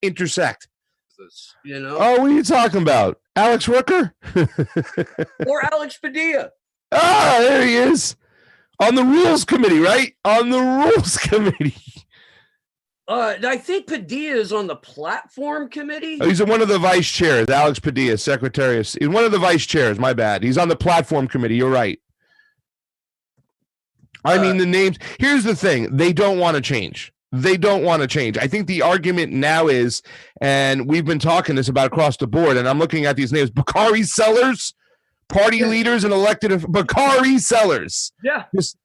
intersect. You know? Oh, what are you talking about? Alex Rooker? Or Alex Padilla. Ah, there he is. On the rules committee, right? On the rules committee. I think Padilla is on the platform committee. Oh, he's one of the vice chairs. Alex Padilla, secretary. He's one of the vice chairs. My bad. He's on the platform committee. You're right. I mean, the names. Here's the thing. They don't want to change. They don't want to change. I think the argument now is, and we've been talking this about across the board, and I'm looking at these names, Bakari Sellers, party leaders and elected Bakari Sellers. Yeah. Just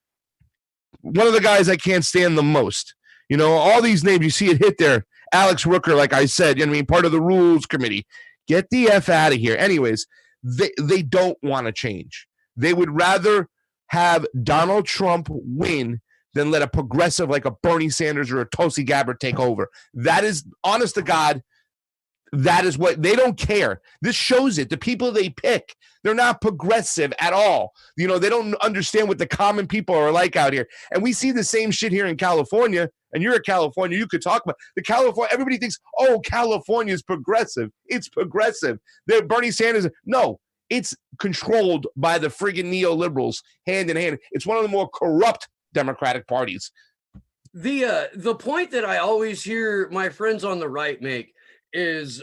one of the guys I can't stand the most. You know, all these names, you see it hit there. Alex Rooker, like I said, I mean, part of the rules committee. Get the F out of here. Anyways, they don't want to change. They would rather have Donald Trump win than let a progressive like a Bernie Sanders or a Tulsi Gabbard take over. That is, honest to God, that is what they don't care. This shows it. The people they pick, they're not progressive at all. You know, they don't understand what the common people are like out here. And we see the same shit here in California. And you're a California, you could talk about the California. Everybody thinks, oh, California is progressive. It's progressive. They're Bernie Sanders. No, it's controlled by the friggin' neoliberals hand in hand. It's one of the more corrupt Democratic parties. The point that I always hear my friends on the right make is,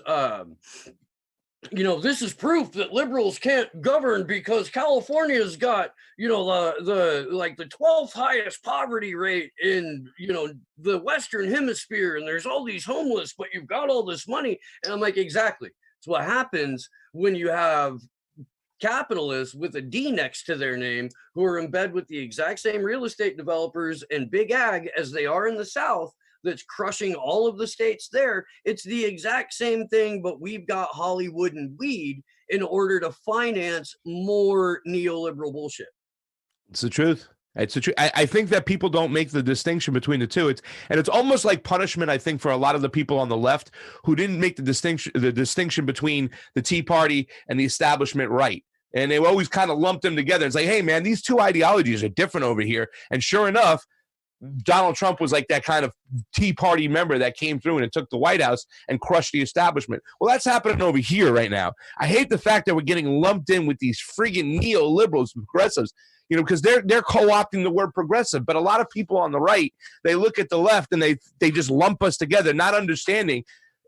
you know, this is proof that liberals can't govern because California's got, you know, the 12th highest poverty rate in, you know, the Western Hemisphere, and there's all these homeless, but you've got all this money. And I'm like, exactly. It's what happens when you have capitalists with a D next to their name who are in bed with the exact same real estate developers and big ag as they are in the South, that's crushing all of the states there. It's the exact same thing, but we've got Hollywood and weed in order to finance more neoliberal bullshit. It's the truth. It's the truth. I think that people don't make the distinction between the two. It's almost like punishment, I think, for a lot of the people on the left who didn't make the distinction between the Tea Party and the establishment right. And they always kind of lumped them together. It's like, hey, man, these two ideologies are different over here. And sure enough, Donald Trump was like that kind of Tea Party member that came through and it took the White House and crushed the establishment. Well, that's happening over here right now. I hate the fact that we're getting lumped in with these friggin' neoliberals, progressives, you know, because they're co-opting the word progressive. But a lot of people on the right, they look at the left and they just lump us together, not understanding.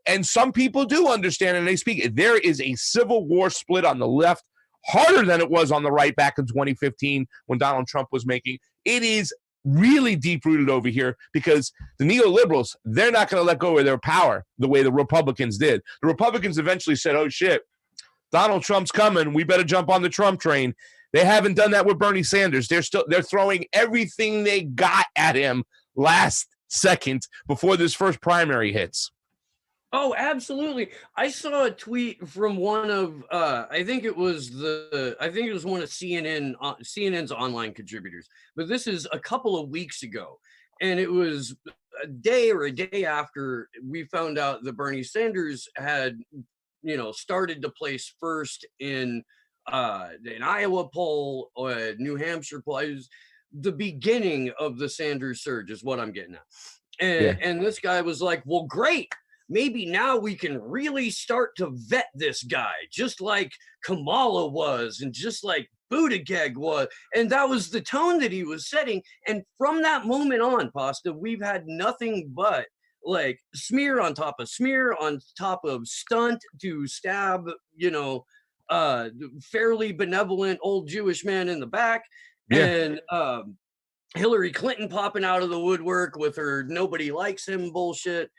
And some people do understand and they speak. There is a civil war split on the left, harder than it was on the right back in 2015 when Donald Trump was making. It is really deep-rooted over here because the neoliberals, they're not going to let go of their power the way the Republicans did. The Republicans eventually said, oh, shit, Donald Trump's coming. We better jump on the Trump train. They haven't done that with Bernie Sanders. They're throwing everything they got at him last second before this first primary hits. Oh, absolutely. I saw a tweet from one of, I think it was one of CNN's online contributors, but this is a couple of weeks ago. And it was a day after we found out that Bernie Sanders had, you know, started to place first in an Iowa poll or a New Hampshire poll. It was the beginning of the Sanders surge is what I'm getting at. And this guy was like, well, great. Maybe now we can really start to vet this guy, just like Kamala was and just like Buttigieg was. And that was the tone that he was setting. And from that moment on, Pasta, we've had nothing but like smear on top of stunt to stab, you know, fairly benevolent old Jewish man in the back. Yeah. And Hillary Clinton popping out of the woodwork with her nobody likes him bullshit.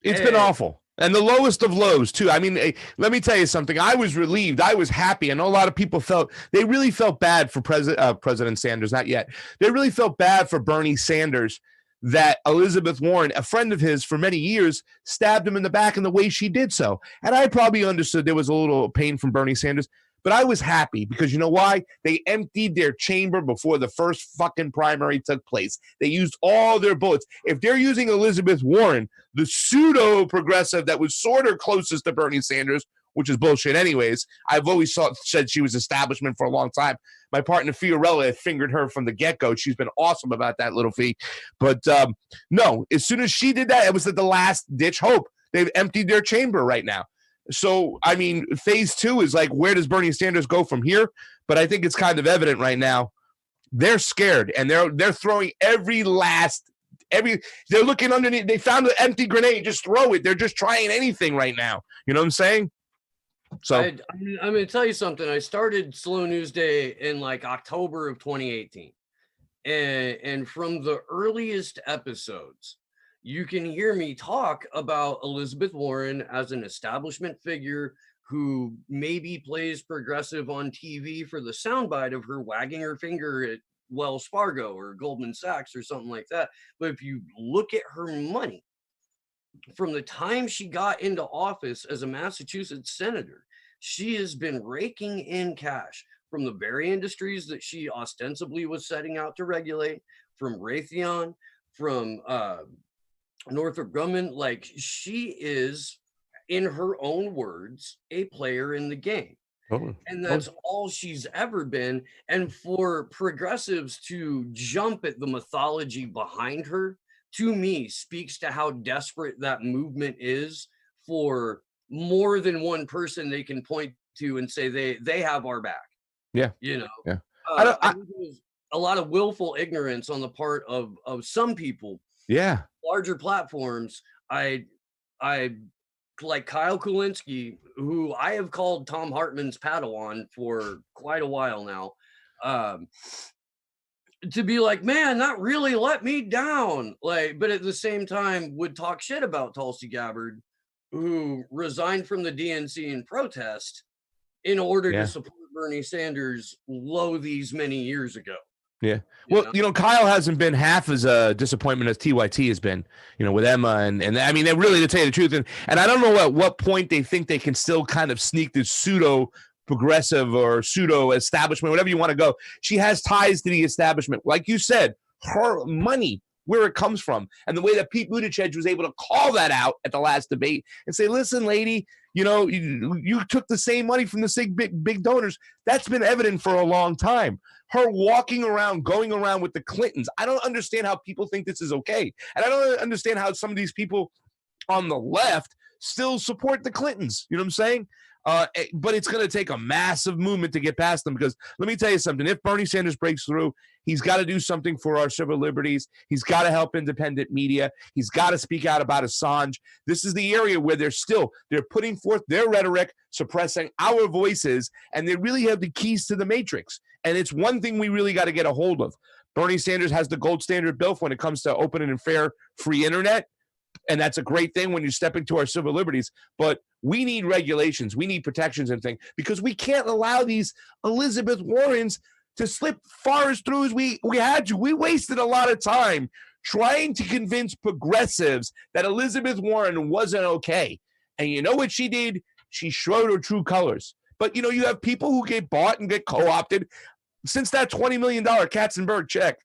It's been awful. And the lowest of lows, too. I mean, let me tell you something. I was relieved. I was happy. I know a lot of people really felt bad for President Sanders. Not yet. They really felt bad for Bernie Sanders that Elizabeth Warren, a friend of his for many years, stabbed him in the back in the way she did so. And I probably understood there was a little pain from Bernie Sanders. But I was happy because you know why? They emptied their chamber before the first fucking primary took place. They used all their bullets. If they're using Elizabeth Warren, the pseudo-progressive that was sort of closest to Bernie Sanders, which is bullshit anyways. I've always said she was establishment for a long time. My partner Fiorella had fingered her from the get-go. She's been awesome about that little fee. But no, as soon as she did that, it was the last-ditch hope. they've emptied their chamber right now. So, I mean, phase 2 is like, where does Bernie Sanders go from here? But I think it's kind of evident right now. They're scared, and they're throwing they're looking underneath. They found an empty grenade, just throw it. They're just trying anything right now. You know what I'm saying? So I'm going to tell you something. I started Slow News Day in like October of 2018. And from the earliest episodes, you can hear me talk about Elizabeth Warren as an establishment figure who maybe plays progressive on TV for the soundbite of her wagging her finger at Wells Fargo or Goldman Sachs or something like that. But if you look at her money, from the time she got into office as a Massachusetts senator, she has been raking in cash from the very industries that she ostensibly was setting out to regulate, from Raytheon, from Northrop Grumman. Like, she is, in her own words, a player in the game. And that's all she's ever been. And for progressives to jump at the mythology behind her, to me, speaks to how desperate that movement is for more than one person they can point to and say they have our back. Yeah. You know, yeah. I think there's a lot of willful ignorance on the part of some people. Yeah. Larger platforms. I like Kyle Kulinski, who I have called Tom Hartman's Padawan for quite a while now, to be like, man, that really let me down. Like, but at the same time would talk shit about Tulsi Gabbard, who resigned from the DNC in protest in order to support Bernie Sanders these many years ago. Yeah. Well, Kyle hasn't been half as a disappointment as TYT has been, with Emma. And I mean, they're really, to tell you the truth. And I don't know at what point they think they can still kind of sneak this pseudo progressive or pseudo establishment, whatever you want to go. She has ties to the establishment. Like you said, her money, where it comes from, and the way that Pete Buttigieg was able to call that out at the last debate and say, listen, lady, you took the same money from the same big donors. That's been evident for a long time. Her walking around, going around with the Clintons. I don't understand how people think this is okay. And I don't understand how some of these people on the left still support the Clintons. You know what I'm saying? But it's going to take a massive movement to get past them, because let me tell you something. If Bernie Sanders breaks through, he's got to do something for our civil liberties. He's got to help independent media. He's got to speak out about Assange. This is the area where they're putting forth their rhetoric, suppressing our voices, and they really have the keys to the matrix. And it's one thing we really got to get a hold of. Bernie Sanders has the gold standard bill when it comes to open and fair free internet. And that's a great thing when you step into our civil liberties. But we need regulations. We need protections and things, because we can't allow these Elizabeth Warrens to slip far as through as we had to. We wasted a lot of time trying to convince progressives that Elizabeth Warren wasn't okay. And you know what she did? She showed her true colors. But, you have people who get bought and get co-opted. Since that $20 million Katzenberg check,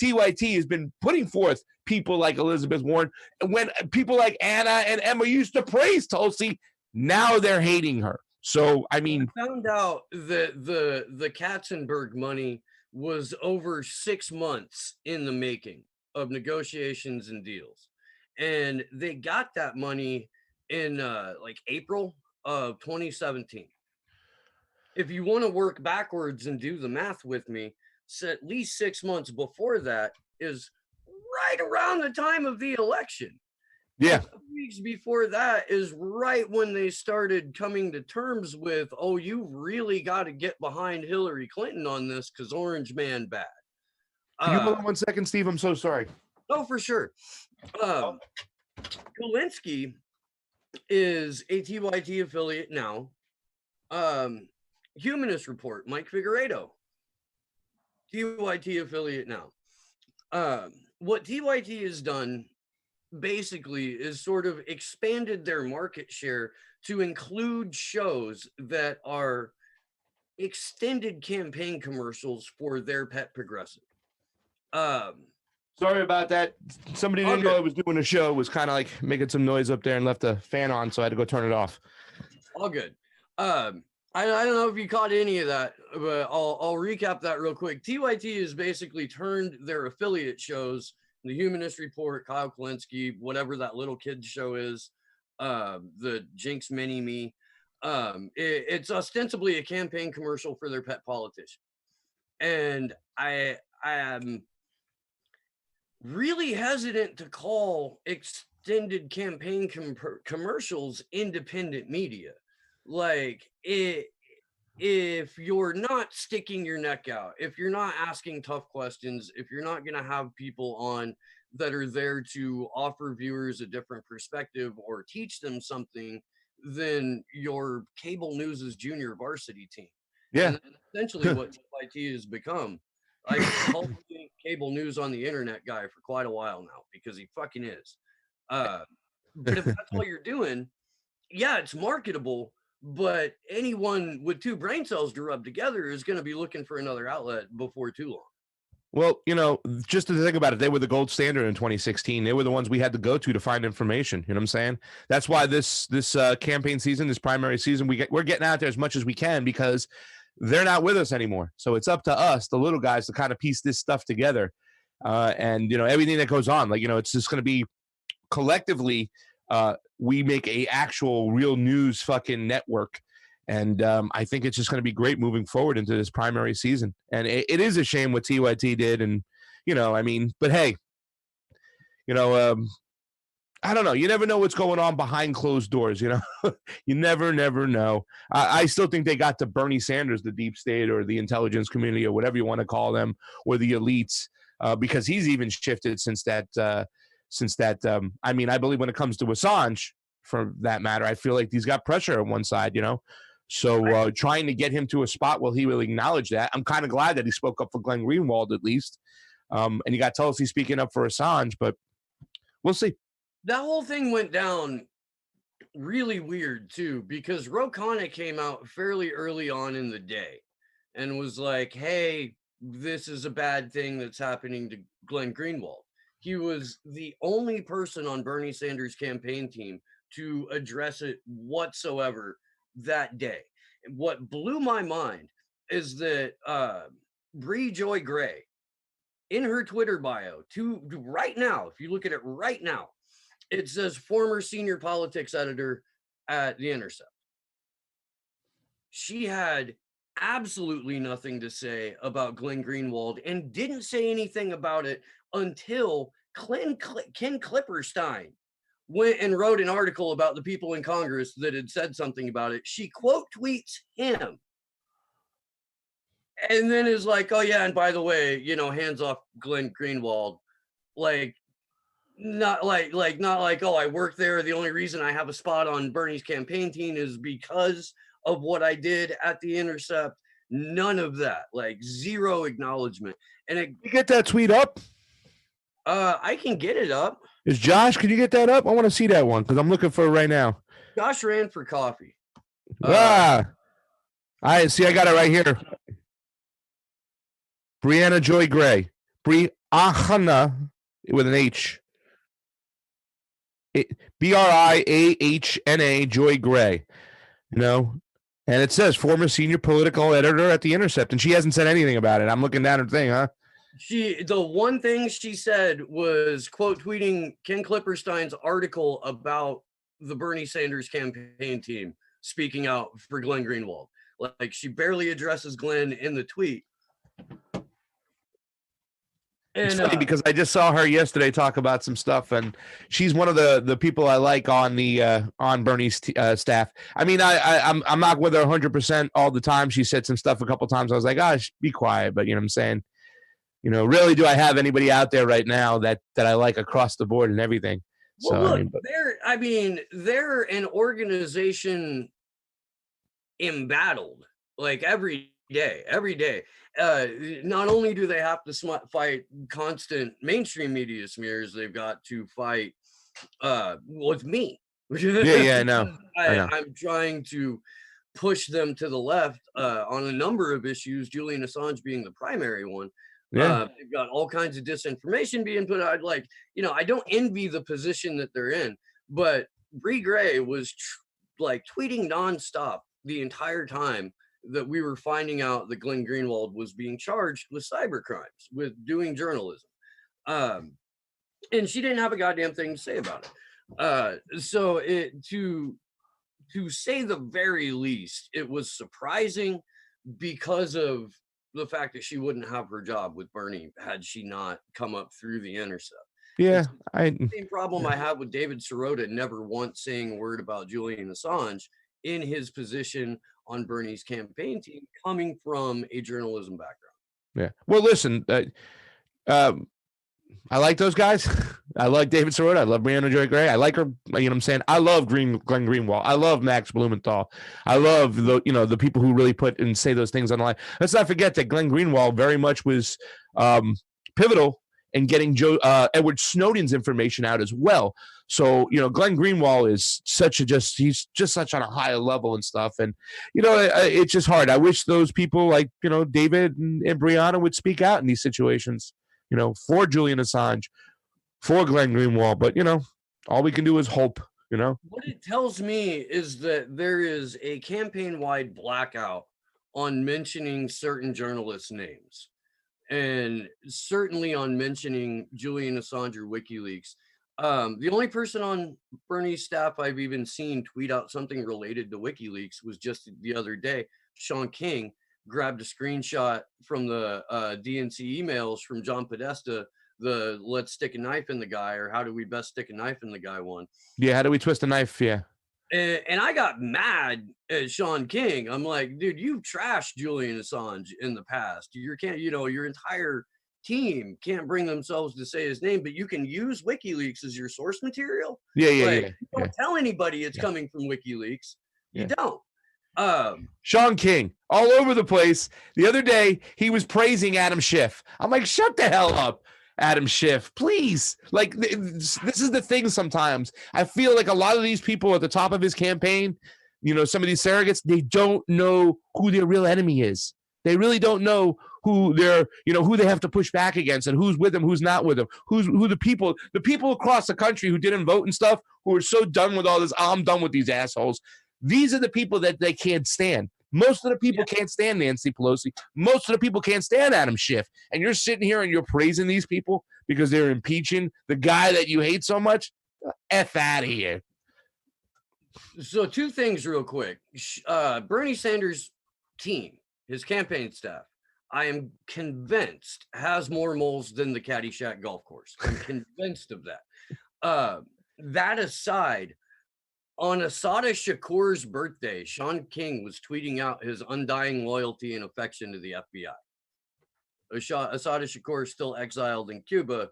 TYT has been putting forth people like Elizabeth Warren. When people like Anna and Emma used to praise Tulsi, now they're hating her. So, I mean, I found out that the Katzenberg money was over 6 months in the making of negotiations and deals. And they got that money in like April of 2017. If you want to work backwards and do the math with me, so at least 6 months before that is right around the time of the election. Yeah. 2 weeks before that is right when they started coming to terms with, oh, you really got to get behind Hillary Clinton on this because Orange Man bad. Can you hold on 1 second, Steve? I'm so sorry. Oh, for sure. Kulinski is a TYT affiliate now. Humanist Report, Mike Figueredo, TYT affiliate now. What TYT has done basically is sort of expanded their market share to include shows that are extended campaign commercials for their pet progressive. Sorry about that. Somebody didn't know I was doing a show, was kind of like making some noise up there and left the fan on, so I had to go turn it off. All good. I don't know if you caught any of that, but I'll recap that real quick. TYT has basically turned their affiliate shows, the Humanist Report, Kyle Kulinski, whatever that little kid's show is, the Jinx Mini Me. It's ostensibly a campaign commercial for their pet politician, and I am really hesitant to call extended campaign commercials independent media. Like it, if you're not sticking your neck out, if you're not asking tough questions, if you're not going to have people on that are there to offer viewers a different perspective or teach them something, then your cable news's junior varsity team. Yeah. And that's essentially what TYT has become. I've called him cable news on the internet guy for quite a while now because he fucking is. But if that's all you're doing, yeah, it's marketable, but anyone with two brain cells to rub together is going to be looking for another outlet before too long. Well, just to think about it, they were the gold standard in 2016. They were the ones we had to go to find information. You know what I'm saying? That's why this campaign season, this primary season, we're getting out there as much as we can because they're not with us anymore. So it's up to us, the little guys, to kind of piece this stuff together. And everything that goes on, it's just going to be collectively. We make a actual real news fucking network. And I think it's just going to be great moving forward into this primary season. And it is a shame what TYT did. And, but hey, I don't know. You never know what's going on behind closed doors, You never know. I still think they got to Bernie Sanders, the deep state or the intelligence community or whatever you want to call them, or the elites, because he's even shifted since that. I believe when it comes to Assange, for that matter, I feel like he's got pressure on one side, So trying to get him to a spot where he will acknowledge that. I'm kind of glad that he spoke up for Glenn Greenwald at least. And you got Tulsi speaking up for Assange, but we'll see. That whole thing went down really weird too, because Ro Khanna came out fairly early on in the day and was like, hey, this is a bad thing that's happening to Glenn Greenwald. He was the only person on Bernie Sanders' campaign team to address it whatsoever that day. And what blew my mind is that Bree Joy Gray, in her Twitter bio, right now, if you look at it right now, it says former senior politics editor at The Intercept. She had absolutely nothing to say about Glenn Greenwald and didn't say anything about it until Ken Clipperstein went and wrote an article about the people in Congress that had said something about it. She quote tweets him and then is like, oh yeah, and by the way, hands off Glenn Greenwald. Not like, oh, I work there. The only reason I have a spot on Bernie's campaign team is because of what I did at The Intercept. None of that, zero acknowledgement. And you get that tweet up? I can get it up. Is Josh? Can you get that up? I want to see that one because I'm looking for it right now. Josh ran for coffee. I see. I got it right here. Brianna Joy Gray. Brianna with an H. Briahna Joy Gray. And it says former senior political editor at The Intercept, and she hasn't said anything about it. I'm looking down her thing, huh? The one thing she said was quote tweeting Ken Clipperstein's article about the Bernie Sanders campaign team speaking out for Glenn Greenwald. She barely addresses Glenn in the tweet. It's funny because I just saw her yesterday talk about some stuff, and she's one of the people I like on the on Bernie's staff. I'm not with her 100% all the time. She said some stuff a couple times. I was like, gosh, be quiet. But you know what I'm saying? Really, do I have anybody out there right now that I like across the board and everything? Well, look, they're an organization embattled every day. Not only do they have to fight constant mainstream media smears, they've got to fight with me. Yeah, I know. I'm trying to push them to the left on a number of issues, Julian Assange being the primary one. Yeah. They've got all kinds of disinformation being put out. I don't envy the position that they're in, but Bree Gray was tweeting nonstop the entire time that we were finding out that Glenn Greenwald was being charged with cyber crimes, with doing journalism. And she didn't have a goddamn thing to say about it. So to say the very least, it was surprising because of the fact that she wouldn't have her job with Bernie had she not come up through the intercept. Yeah, It's the same problem I have with David Sirota never once saying a word about Julian Assange in his position on Bernie's campaign team, coming from a journalism background. yeah. Well, listen, I like those guys. I like David Sirota. I love Brianna Joy Gray. I like her. You know what I'm saying? I love Glenn Greenwald. I love Max Blumenthal. I love the people who really put and say those things on the line. Let's not forget that Glenn Greenwald very much was pivotal in getting Edward Snowden's information out as well. So, Glenn Greenwald is he's just such on a higher level and stuff. And, it's just hard. I wish those people like, David and Brianna would speak out in these situations, for Julian Assange, for Glenn Greenwald. But, all we can do is hope, What it tells me is that there is a campaign-wide blackout on mentioning certain journalists' names, and certainly on mentioning Julian Assange or WikiLeaks. The only person on Bernie's staff I've even seen tweet out something related to WikiLeaks was just the other day. Sean King grabbed a screenshot from the DNC emails from John Podesta, the "let's stick a knife in the guy" or "how do we best stick a knife in the guy" one. Yeah, how do we twist a knife? Yeah. And I got mad at Sean King. I'm like, dude, you've trashed Julian Assange in the past. You can't, your entire team can't bring themselves to say his name, but you can use WikiLeaks as your source material. Yeah. You don't tell anybody it's coming from WikiLeaks. You don't. Sean King, all over the place. The other day, he was praising Adam Schiff. I'm like, shut the hell up, Adam Schiff, please. Like, this is the thing sometimes. I feel like a lot of these people at the top of his campaign, some of these surrogates, they don't know who their real enemy is. They really don't know who who they have to push back against and who's with them, who's not with them, who the people across the country who didn't vote and stuff, who are so done with all this, I'm done with these assholes. These are the people that they can't stand. Most of the people can't stand Nancy Pelosi. Most of the people can't stand Adam Schiff. And you're sitting here and you're praising these people because they're impeaching the guy that you hate so much? F out of here. So 2 things real quick. Bernie Sanders' team, his campaign staff, I am convinced has more moles than the Caddyshack golf course. I'm convinced of that. That aside, on Asada Shakur's birthday, Sean King was tweeting out his undying loyalty and affection to the FBI. Asada Shakur is still exiled in Cuba,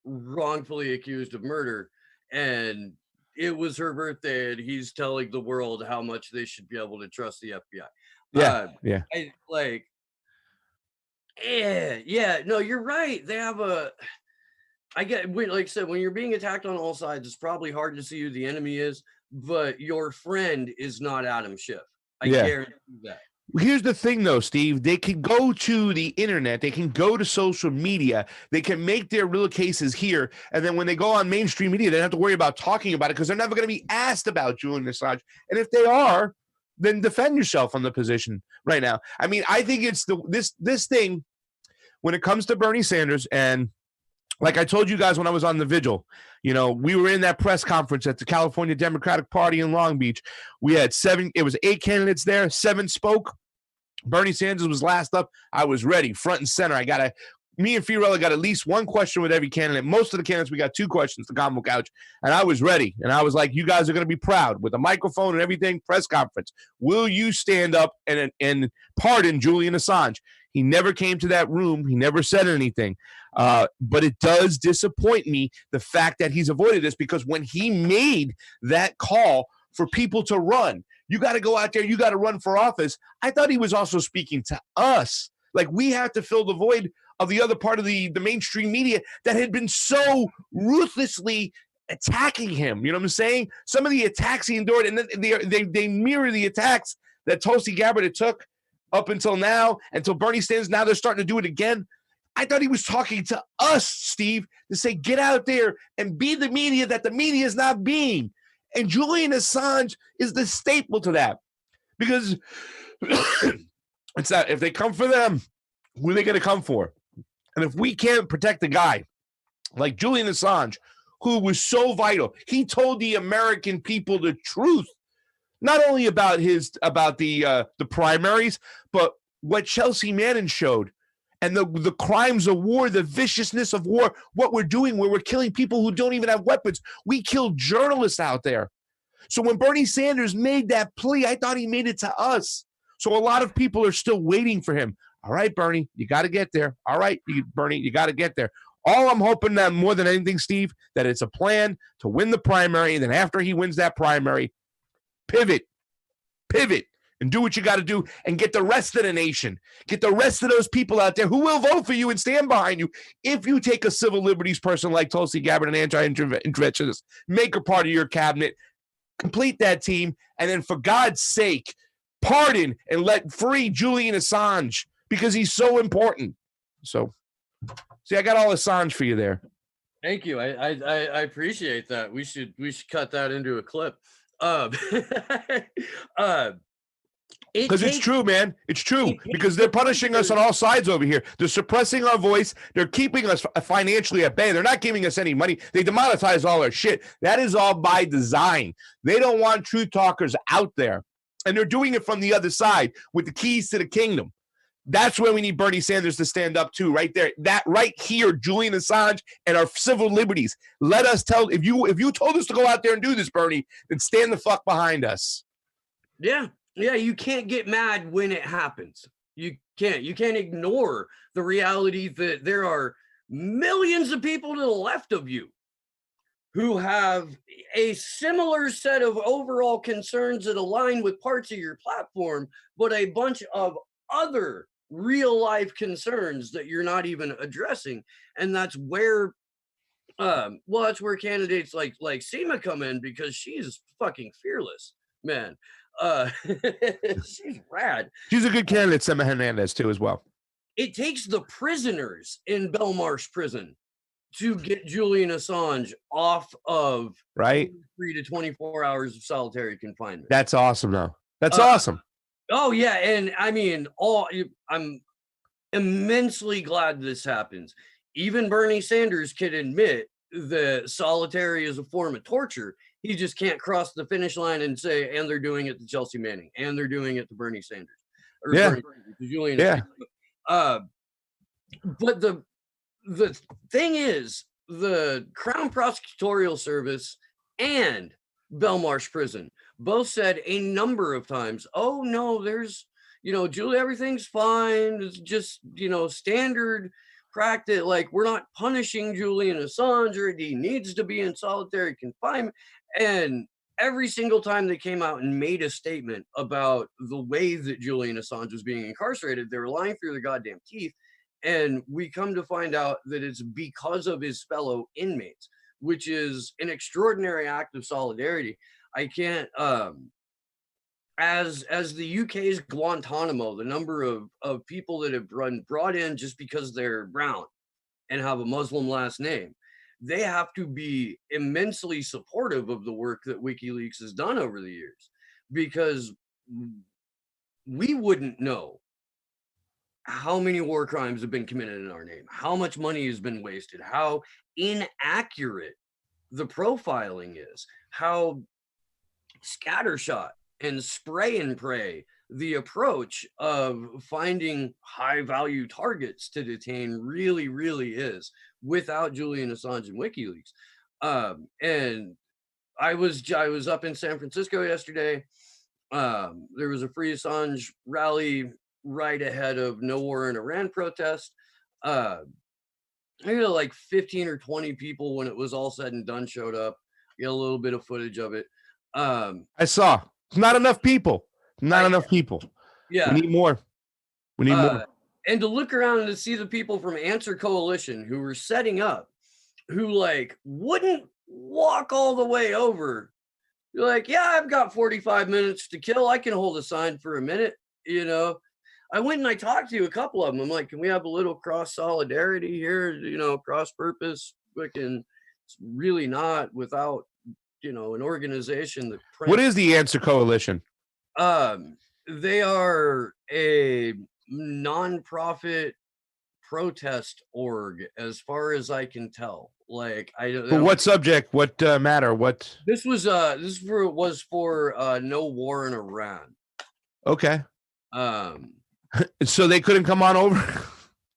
wrongfully accused of murder, and it was her birthday, and he's telling the world how much they should be able to trust the FBI. No, you're right. They have like I said, when you're being attacked on all sides, it's probably hard to see who the enemy is, but your friend is not Adam Schiff. I guarantee that. Here's the thing, though, Steve. They can go to the internet. They can go to social media. They can make their real cases here. And then when they go on mainstream media, they don't have to worry about talking about it because they're never going to be asked about Julian Assange. And if they are, then defend yourself on the position right now. I mean, I think it's this thing when it comes to Bernie Sanders, and like I told you guys when I was on the vigil, we were in that press conference at the California Democratic Party in Long Beach. We had 8 candidates there, 7 spoke. Bernie Sanders was last up. I was ready, front and center. Me and Fiorella got at least 1 question with every candidate. Most of the candidates, we got 2 questions, the combo couch. And I was ready. And I was like, you guys are going to be proud with a microphone and everything, press conference. Will you stand up and pardon Julian Assange? He never came to that room. He never said anything. But it does disappoint me, the fact that he's avoided this, because when he made that call for people to run, you got to go out there, you got to run for office, I thought he was also speaking to us. Like, we have to fill the void of the other part of the mainstream media that had been so ruthlessly attacking him. You know what I'm saying? Some of the attacks he endured, and then they mirror the attacks that Tulsi Gabbard took up until now, until Bernie Sanders. Now they're starting to do it again. I thought he was talking to us, Steve, to say, get out there and be the media that the media is not being. And Julian Assange is the staple to that. Because it's that if they come for them, who are they going to come for? And if we can't protect a guy like Julian Assange, who was so vital. He told the American people the truth, not only about the primaries, but what Chelsea Manning showed, and the crimes of war, the viciousness of war, what we're doing, where we're killing people who don't even have weapons. We killed journalists out there. So when Bernie Sanders made that plea, I thought he made it to us. So a lot of people are still waiting for him. All right, Bernie, you got to get there. All right, Bernie, you got to get there. All I'm hoping that more than anything, Steve, that it's a plan to win the primary, and then after he wins that primary, pivot, and do what you got to do, and get the rest of the nation, get the rest of those people out there who will vote for you and stand behind you. If you take a civil liberties person like Tulsi Gabbard, an anti-interventionist, make her part of your cabinet, complete that team, and then for God's sake, pardon and let free Julian Assange, because he's so important. So, see, I got all Assange for you there. Thank you. I appreciate that. We should cut that into a clip. Because it's true, man. It's true. Because they're punishing us on all sides over here. They're suppressing our voice. They're keeping us financially at bay. They're not giving us any money. They demonetize all our shit. That is all by design. They don't want truth talkers out there. And they're doing it from the other side with the keys to the kingdom. That's where we need Bernie Sanders to stand up to, right there. That right here, Julian Assange and our civil liberties. Let us tell, if you told us to go out there and do this, Bernie, then stand the fuck behind us. Yeah. Yeah, you can't get mad when it happens. You can't ignore the reality that there are millions of people to the left of you who have a similar set of overall concerns that align with parts of your platform, but a bunch of other real life concerns that you're not even addressing. And that's where that's where candidates like Seema come in, because she's fucking fearless, man. She's rad. She's a good candidate, Seema Hernandez, too, as well. It takes the prisoners in Belmarsh prison to get Julian Assange off of 3 to 24 hours of solitary confinement. That's awesome, though. That's awesome. Oh, yeah. And I mean, I'm immensely glad this happens. Even Bernie Sanders can admit that solitary is a form of torture. He just can't cross the finish line and say, and they're doing it to Chelsea Manning, and they're doing it to Bernie Sanders, or Bernie, to Julian. Yeah. But the thing is, the Crown Prosecutorial Service and Belmarsh Prison both said a number of times, oh no, there's, Julie, everything's fine. It's just, standard practice. Like, we're not punishing Julian Assange, or he needs to be in solitary confinement. And every single time they came out and made a statement about the way that Julian Assange was being incarcerated, they were lying through their goddamn teeth. And we come to find out that it's because of his fellow inmates, which is an extraordinary act of solidarity. I can't, as the UK's Guantanamo, the number of people that have been brought in just because they're brown and have a Muslim last name, they have to be immensely supportive of the work that WikiLeaks has done over the years, because we wouldn't know how many war crimes have been committed in our name, how much money has been wasted, how inaccurate the profiling is, how scattershot and spray and pray the approach of finding high value targets to detain really, really is without Julian Assange and WikiLeaks. And I was up in San Francisco yesterday. There was a Free Assange rally right ahead of No War in Iran protest. I got like 15 or 20 people when it was all said and done showed up. Got a little bit of footage of it. I saw. Not enough people. Not enough people. Yeah. We need more. We need more. And to look around and to see the people from Answer Coalition who were setting up, who like wouldn't walk all the way over. You're like, yeah, I've got 45 minutes to kill. I can hold a sign for a minute. I went and I talked to a couple of them. I'm like, can we have a little cross solidarity here? Cross purpose. It's really not without, an organization that. What is the Answer Coalition? They are a nonprofit protest org, as far as I can tell. Like I don't For know. what subject? What matter? What? Was for no war in Iran. Okay. Um So they couldn't come on over.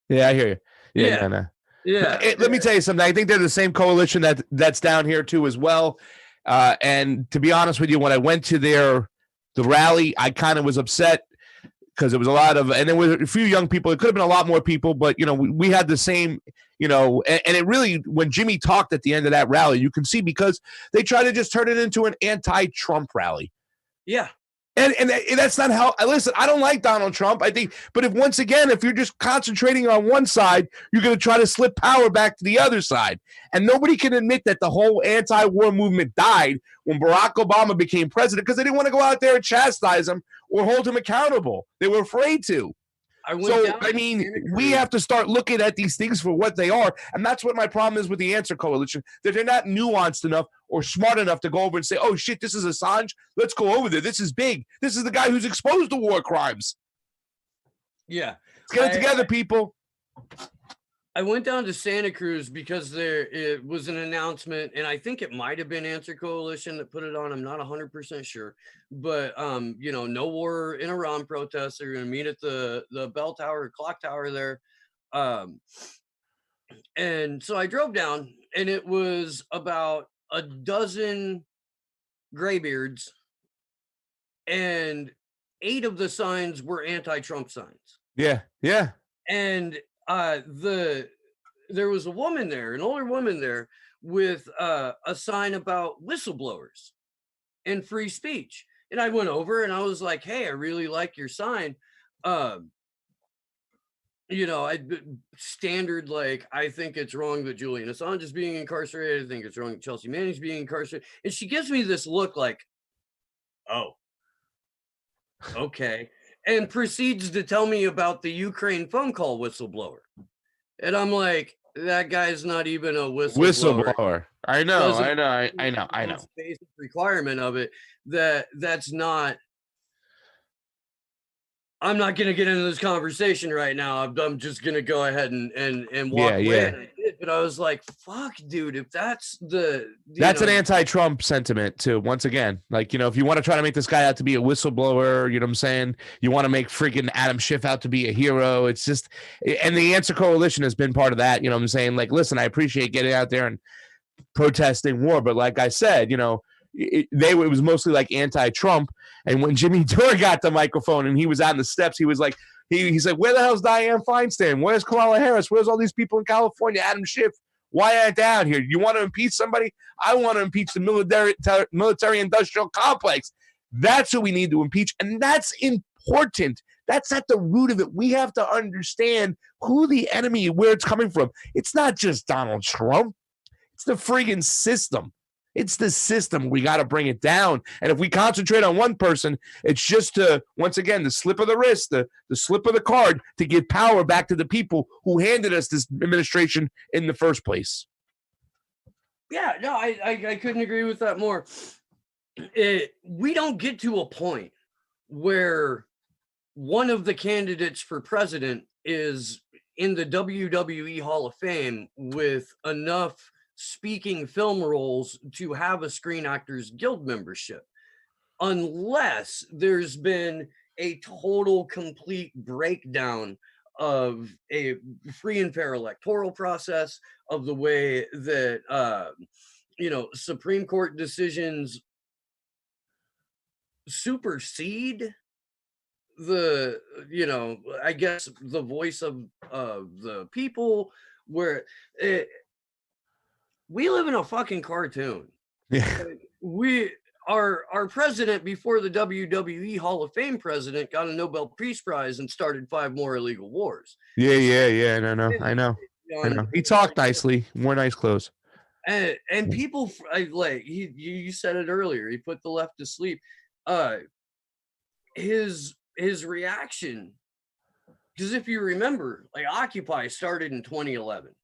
Yeah, I hear you. Yeah, yeah, no. yeah. Let me tell you something. I think they're the same coalition that's down here too as well. And to be honest with you, when I went to the rally, I kind of was upset because it was a lot of, and there were a few young people. It could have been a lot more people, but we had the same, and it really, when Jimmy talked at the end of that rally, you can see because they try to just turn it into an anti-Trump rally. Yeah. And that's not how. Listen, I don't like Donald Trump. I think, but if you're just concentrating on one side, you're going to try to slip power back to the other side. And nobody can admit that the whole anti-war movement died when Barack Obama became president because they didn't want to go out there and chastise him or hold him accountable. They were afraid to. We have to start looking at these things for what they are. And that's what my problem is with the Answer Coalition, that they're not nuanced enough or smart enough to go over and say, oh, shit, this is Assange. Let's go over there. This is big. This is the guy who's exposed to war crimes. Yeah. Let's get it together, people. I went down to Santa Cruz because it was an announcement, and I think it might have been Answer Coalition that put it on. I'm not 100% sure, but no war in Iran protests. They're going to meet at the bell tower, clock tower there, and so I drove down, and it was about a dozen graybeards, and 8 of the signs were anti-Trump signs. Yeah, yeah. And there was a woman there, an older woman there, with a sign about whistleblowers and free speech. And I went over and I was like, hey, I really like your sign. I standard, like, I think it's wrong that Julian Assange is being incarcerated. I think it's wrong that Chelsea Manning's being incarcerated. And she gives me this look like, oh, okay. And proceeds to tell me about the Ukraine phone call whistleblower. And I'm like, that guy's not even a whistleblower. I know. Basic requirement of it that's not. I'm not going to get into this conversation right now. I'm just going to go ahead and walk away. Yeah. And I did, but I was like, fuck, dude, if that's that's an anti-Trump sentiment too. Once again, like, if you want to try to make this guy out to be a whistleblower, you know what I'm saying? You want to make freaking Adam Schiff out to be a hero. It's just, and the Answer Coalition has been part of that. You know what I'm saying? Like, listen, I appreciate getting out there and protesting war, but like I said, it was mostly like anti-Trump. And when Jimmy Dore got the microphone and he was out in the steps, he was like, he's like, where the hell's Dianne Feinstein? Where's Kamala Harris? Where's all these people in California? Adam Schiff? Why aren't they out here? You want to impeach somebody? I want to impeach the military industrial complex. That's who we need to impeach. And that's important. That's at the root of it. We have to understand who the enemy, where it's coming from. It's not just Donald Trump. It's the friggin' system. It's the system. We got to bring it down. And if we concentrate on one person, it's just once again, the slip of the wrist, the slip of the card to give power back to the people who handed us this administration in the first place. Yeah, no, I couldn't agree with that more. We don't get to a point where one of the candidates for president is in the WWE Hall of Fame with enough speaking film roles to have a Screen Actors Guild membership, unless there's been a total complete breakdown of a free and fair electoral process, of the way that Supreme Court decisions supersede I guess the voice of the people, where we live in a fucking cartoon. Yeah. Our president, before the WWE Hall of Fame president, got a Nobel Peace Prize and started 5 more illegal wars. Yeah. No. I know. He talked nicely, wore nice clothes. And people, like, you said it earlier, he put the left to sleep. His reaction, because if you remember, like, Occupy started in 2011.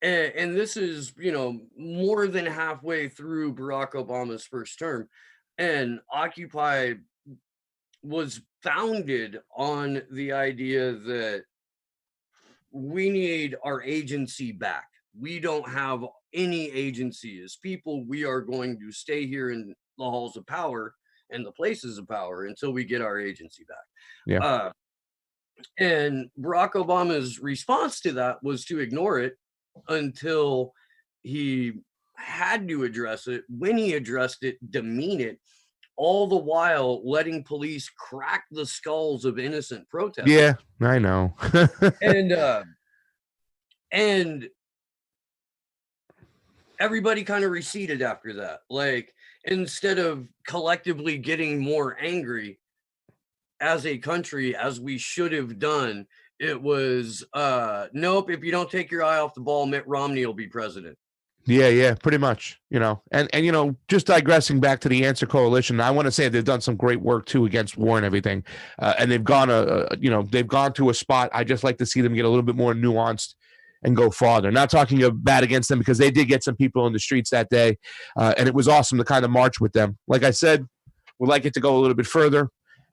And this is, more than halfway through Barack Obama's first term. And Occupy was founded on the idea that we need our agency back. we don't have any agency as people. We are going to stay here in the halls of power and the places of power until we get our agency back. Yeah. And Barack Obama's response to that was to ignore it until he had to address it. When he addressed it, demean it, all the while letting police crack the skulls of innocent protesters. Yeah, I know. And everybody kind of receded after that. Like, instead of collectively getting more angry as a country, as we should have done, it was nope, if you don't take your eye off the ball, Mitt Romney will be president. Yeah, pretty much, and just digressing back to the Answer Coalition, I want to say they've done some great work too against war and everything, and they've gone they've gone to a spot. I just like to see them get a little bit more nuanced and go farther. Not talking bad against them, because they did get some people in the streets that day, and it was awesome to kind of march with them. Like I said, we'd like it to go a little bit further.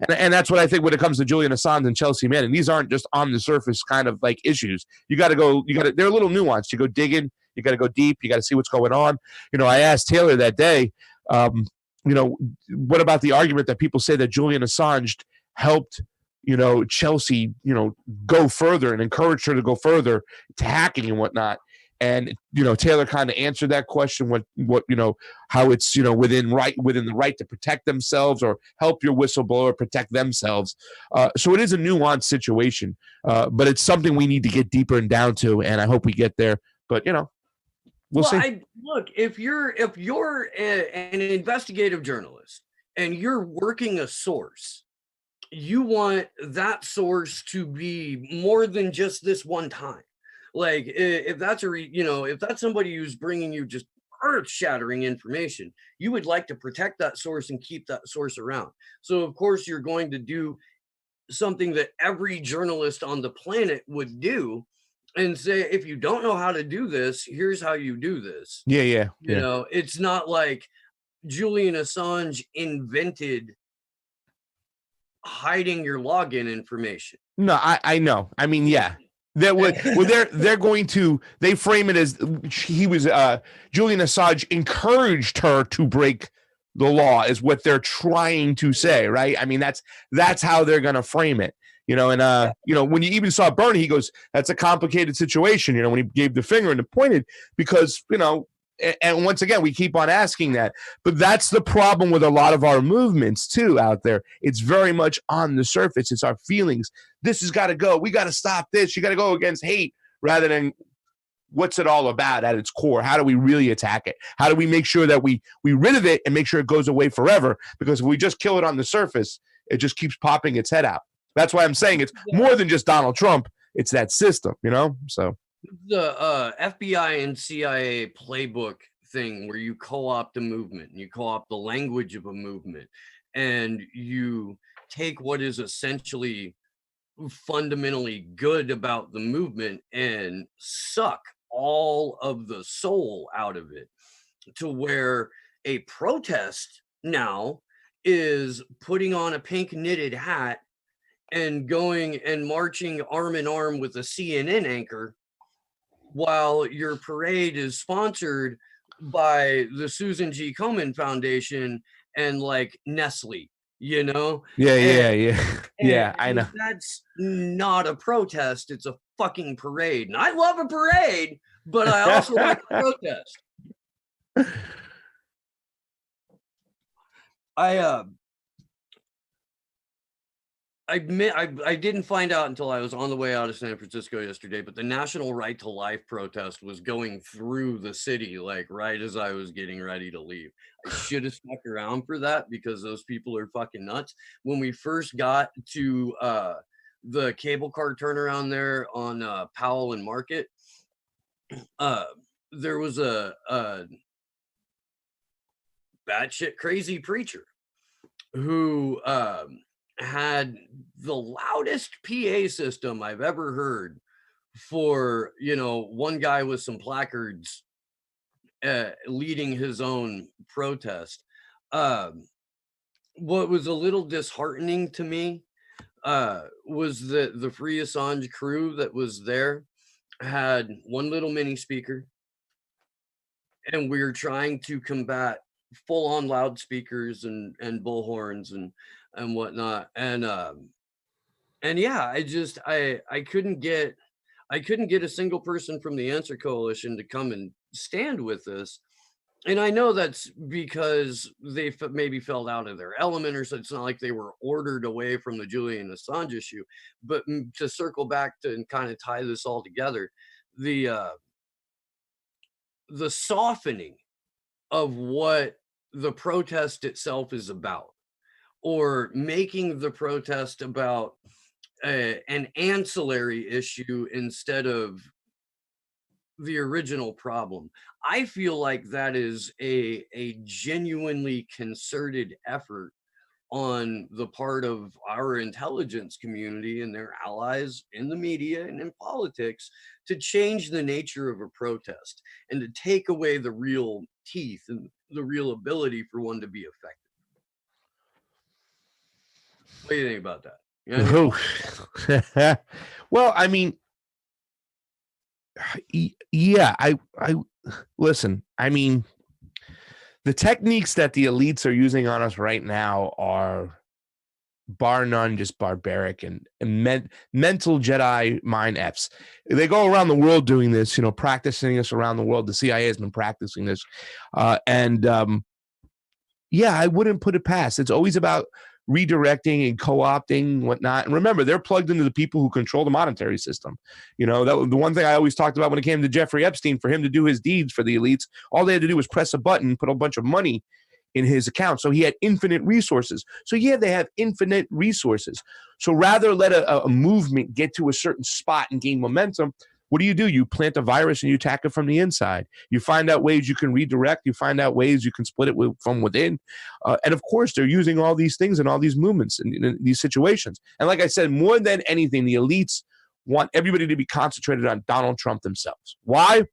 And that's what I think when it comes to Julian Assange and Chelsea Manning. These aren't just on the surface kind of like issues. They're a little nuanced. You go digging, you got to go deep, you got to see what's going on. I asked Taylor that day, what about the argument that people say that Julian Assange helped, Chelsea, go further and encouraged her to go further to hacking and whatnot. And Taylor kind of answered that question. What how it's within the right to protect themselves or help your whistleblower protect themselves. So it is a nuanced situation, but it's something we need to get deeper and down to. And I hope we get there. But we'll see. Look, if you're an investigative journalist and you're working a source, you want that source to be more than just this one time. Like, if that's if that's somebody who's bringing you just earth-shattering information, you would like to protect that source and keep that source around. So of course you're going to do something that every journalist on the planet would do and say, if you don't know how to do this, here's how you do this. Yeah. It's not like Julian Assange invented hiding your login information. No, I know. I mean, yeah. They're going to frame it as he was Julian Assange encouraged her to break the law, is what they're trying to say, right? I mean, that's how they're going to frame it, and when you even saw Bernie, he goes, that's a complicated situation, when he gave the finger and pointed, because and once again, we keep on asking that, but that's the problem with a lot of our movements too out there. It's very much on the surface. It's our feelings. This has got to go. We got to stop this. You got to go against hate, rather than what's it all about at its core. How do we really attack it? How do we make sure that we rid of it and make sure it goes away forever? Because if we just kill it on the surface, it just keeps popping its head out. That's why I'm saying it's more than just Donald Trump. It's that system, so. The FBI and CIA playbook thing, where you co-opt a movement and you co-opt the language of a movement, and you take what is essentially fundamentally good about the movement and suck all of the soul out of it, to where a protest now is putting on a pink knitted hat and going and marching arm in arm with a CNN anchor, while your parade is sponsored by the Susan G. Komen Foundation and like Nestle, Yeah. I know. That's not a protest. It's a fucking parade. And I love a parade, but I also like a protest. I didn't find out until I was on the way out of San Francisco yesterday, but the National Right to Life protest was going through the city, like right as I was getting ready to leave. I should have stuck around for that, because those people are fucking nuts. When we first got to the cable car turnaround there on Powell and Market, there was a batshit crazy preacher who had the loudest PA system I've ever heard for, one guy with some placards leading his own protest. What was a little disheartening to me was that the Free Assange crew that was there had one little mini speaker, and we were trying to combat full-on loudspeakers and bullhorns and whatnot. And yeah, I couldn't get a single person from the Answer Coalition to come and stand with us. And I know that's because they maybe fell out of their element, or so it's not like they were ordered away from the Julian Assange issue. But to circle back to and kind of tie this all together, the uh, the softening of what the protest itself is about, or making the protest about an ancillary issue instead of the original problem. I feel like that is a genuinely concerted effort on the part of our intelligence community and their allies in the media and in politics to change the nature of a protest and to take away the real teeth and the real ability for one to be effective. What do you think about that? You know what I mean? Well, I mean, yeah, I listen. I mean, the techniques that the elites are using on us right now are, bar none, just barbaric and mental Jedi mind Fs. They go around the world doing this, practicing this around the world. The CIA has been practicing this, and yeah, I wouldn't put it past. It's always about redirecting and co-opting whatnot. And remember, they're plugged into the people who control the monetary system. That was the one thing I always talked about when it came to Jeffrey Epstein. For him to do his deeds for the elites, all they had to do was press a button, put a bunch of money in his account. So he had infinite resources. So yeah, they have infinite resources. So rather let a movement get to a certain spot and gain momentum, what do? You plant a virus and you attack it from the inside. You find out ways you can redirect. You find out ways you can split it from within. And of course, they're using all these things in all these movements and in these situations. And like I said, more than anything, the elites want everybody to be concentrated on Donald Trump themselves. Why?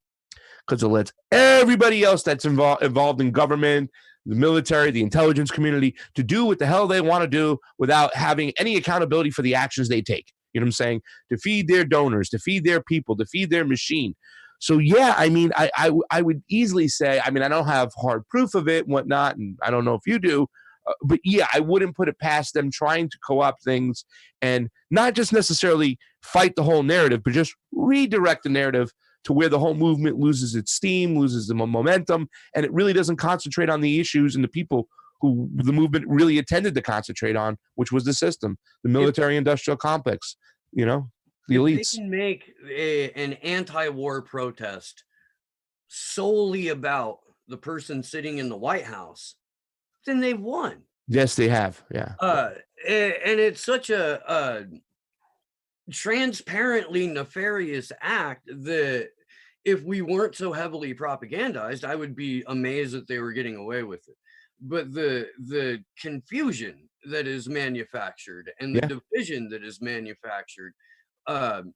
Because it lets everybody else that's involved in government, the military, the intelligence community, to do what the hell they want to do without having any accountability for the actions they take. You know what I'm saying? To feed their donors, to feed their people, to feed their machine. So yeah, I mean, I would easily say, I mean, I don't have hard proof of it and whatnot, and I don't know if you do, but yeah, I wouldn't put it past them trying to co-opt things and not just necessarily fight the whole narrative, but just redirect the narrative to where the whole movement loses its steam, loses the momentum, and it really doesn't concentrate on the issues and the people who the movement really intended to concentrate on, which was the system, the military-industrial complex, the elites. If they can make an anti-war protest solely about the person sitting in the White House, then they've won. Yes, they have. Yeah. And it's such a transparently nefarious act that if we weren't so heavily propagandized, I would be amazed that they were getting away with it. But the confusion that is manufactured and the division that is manufactured,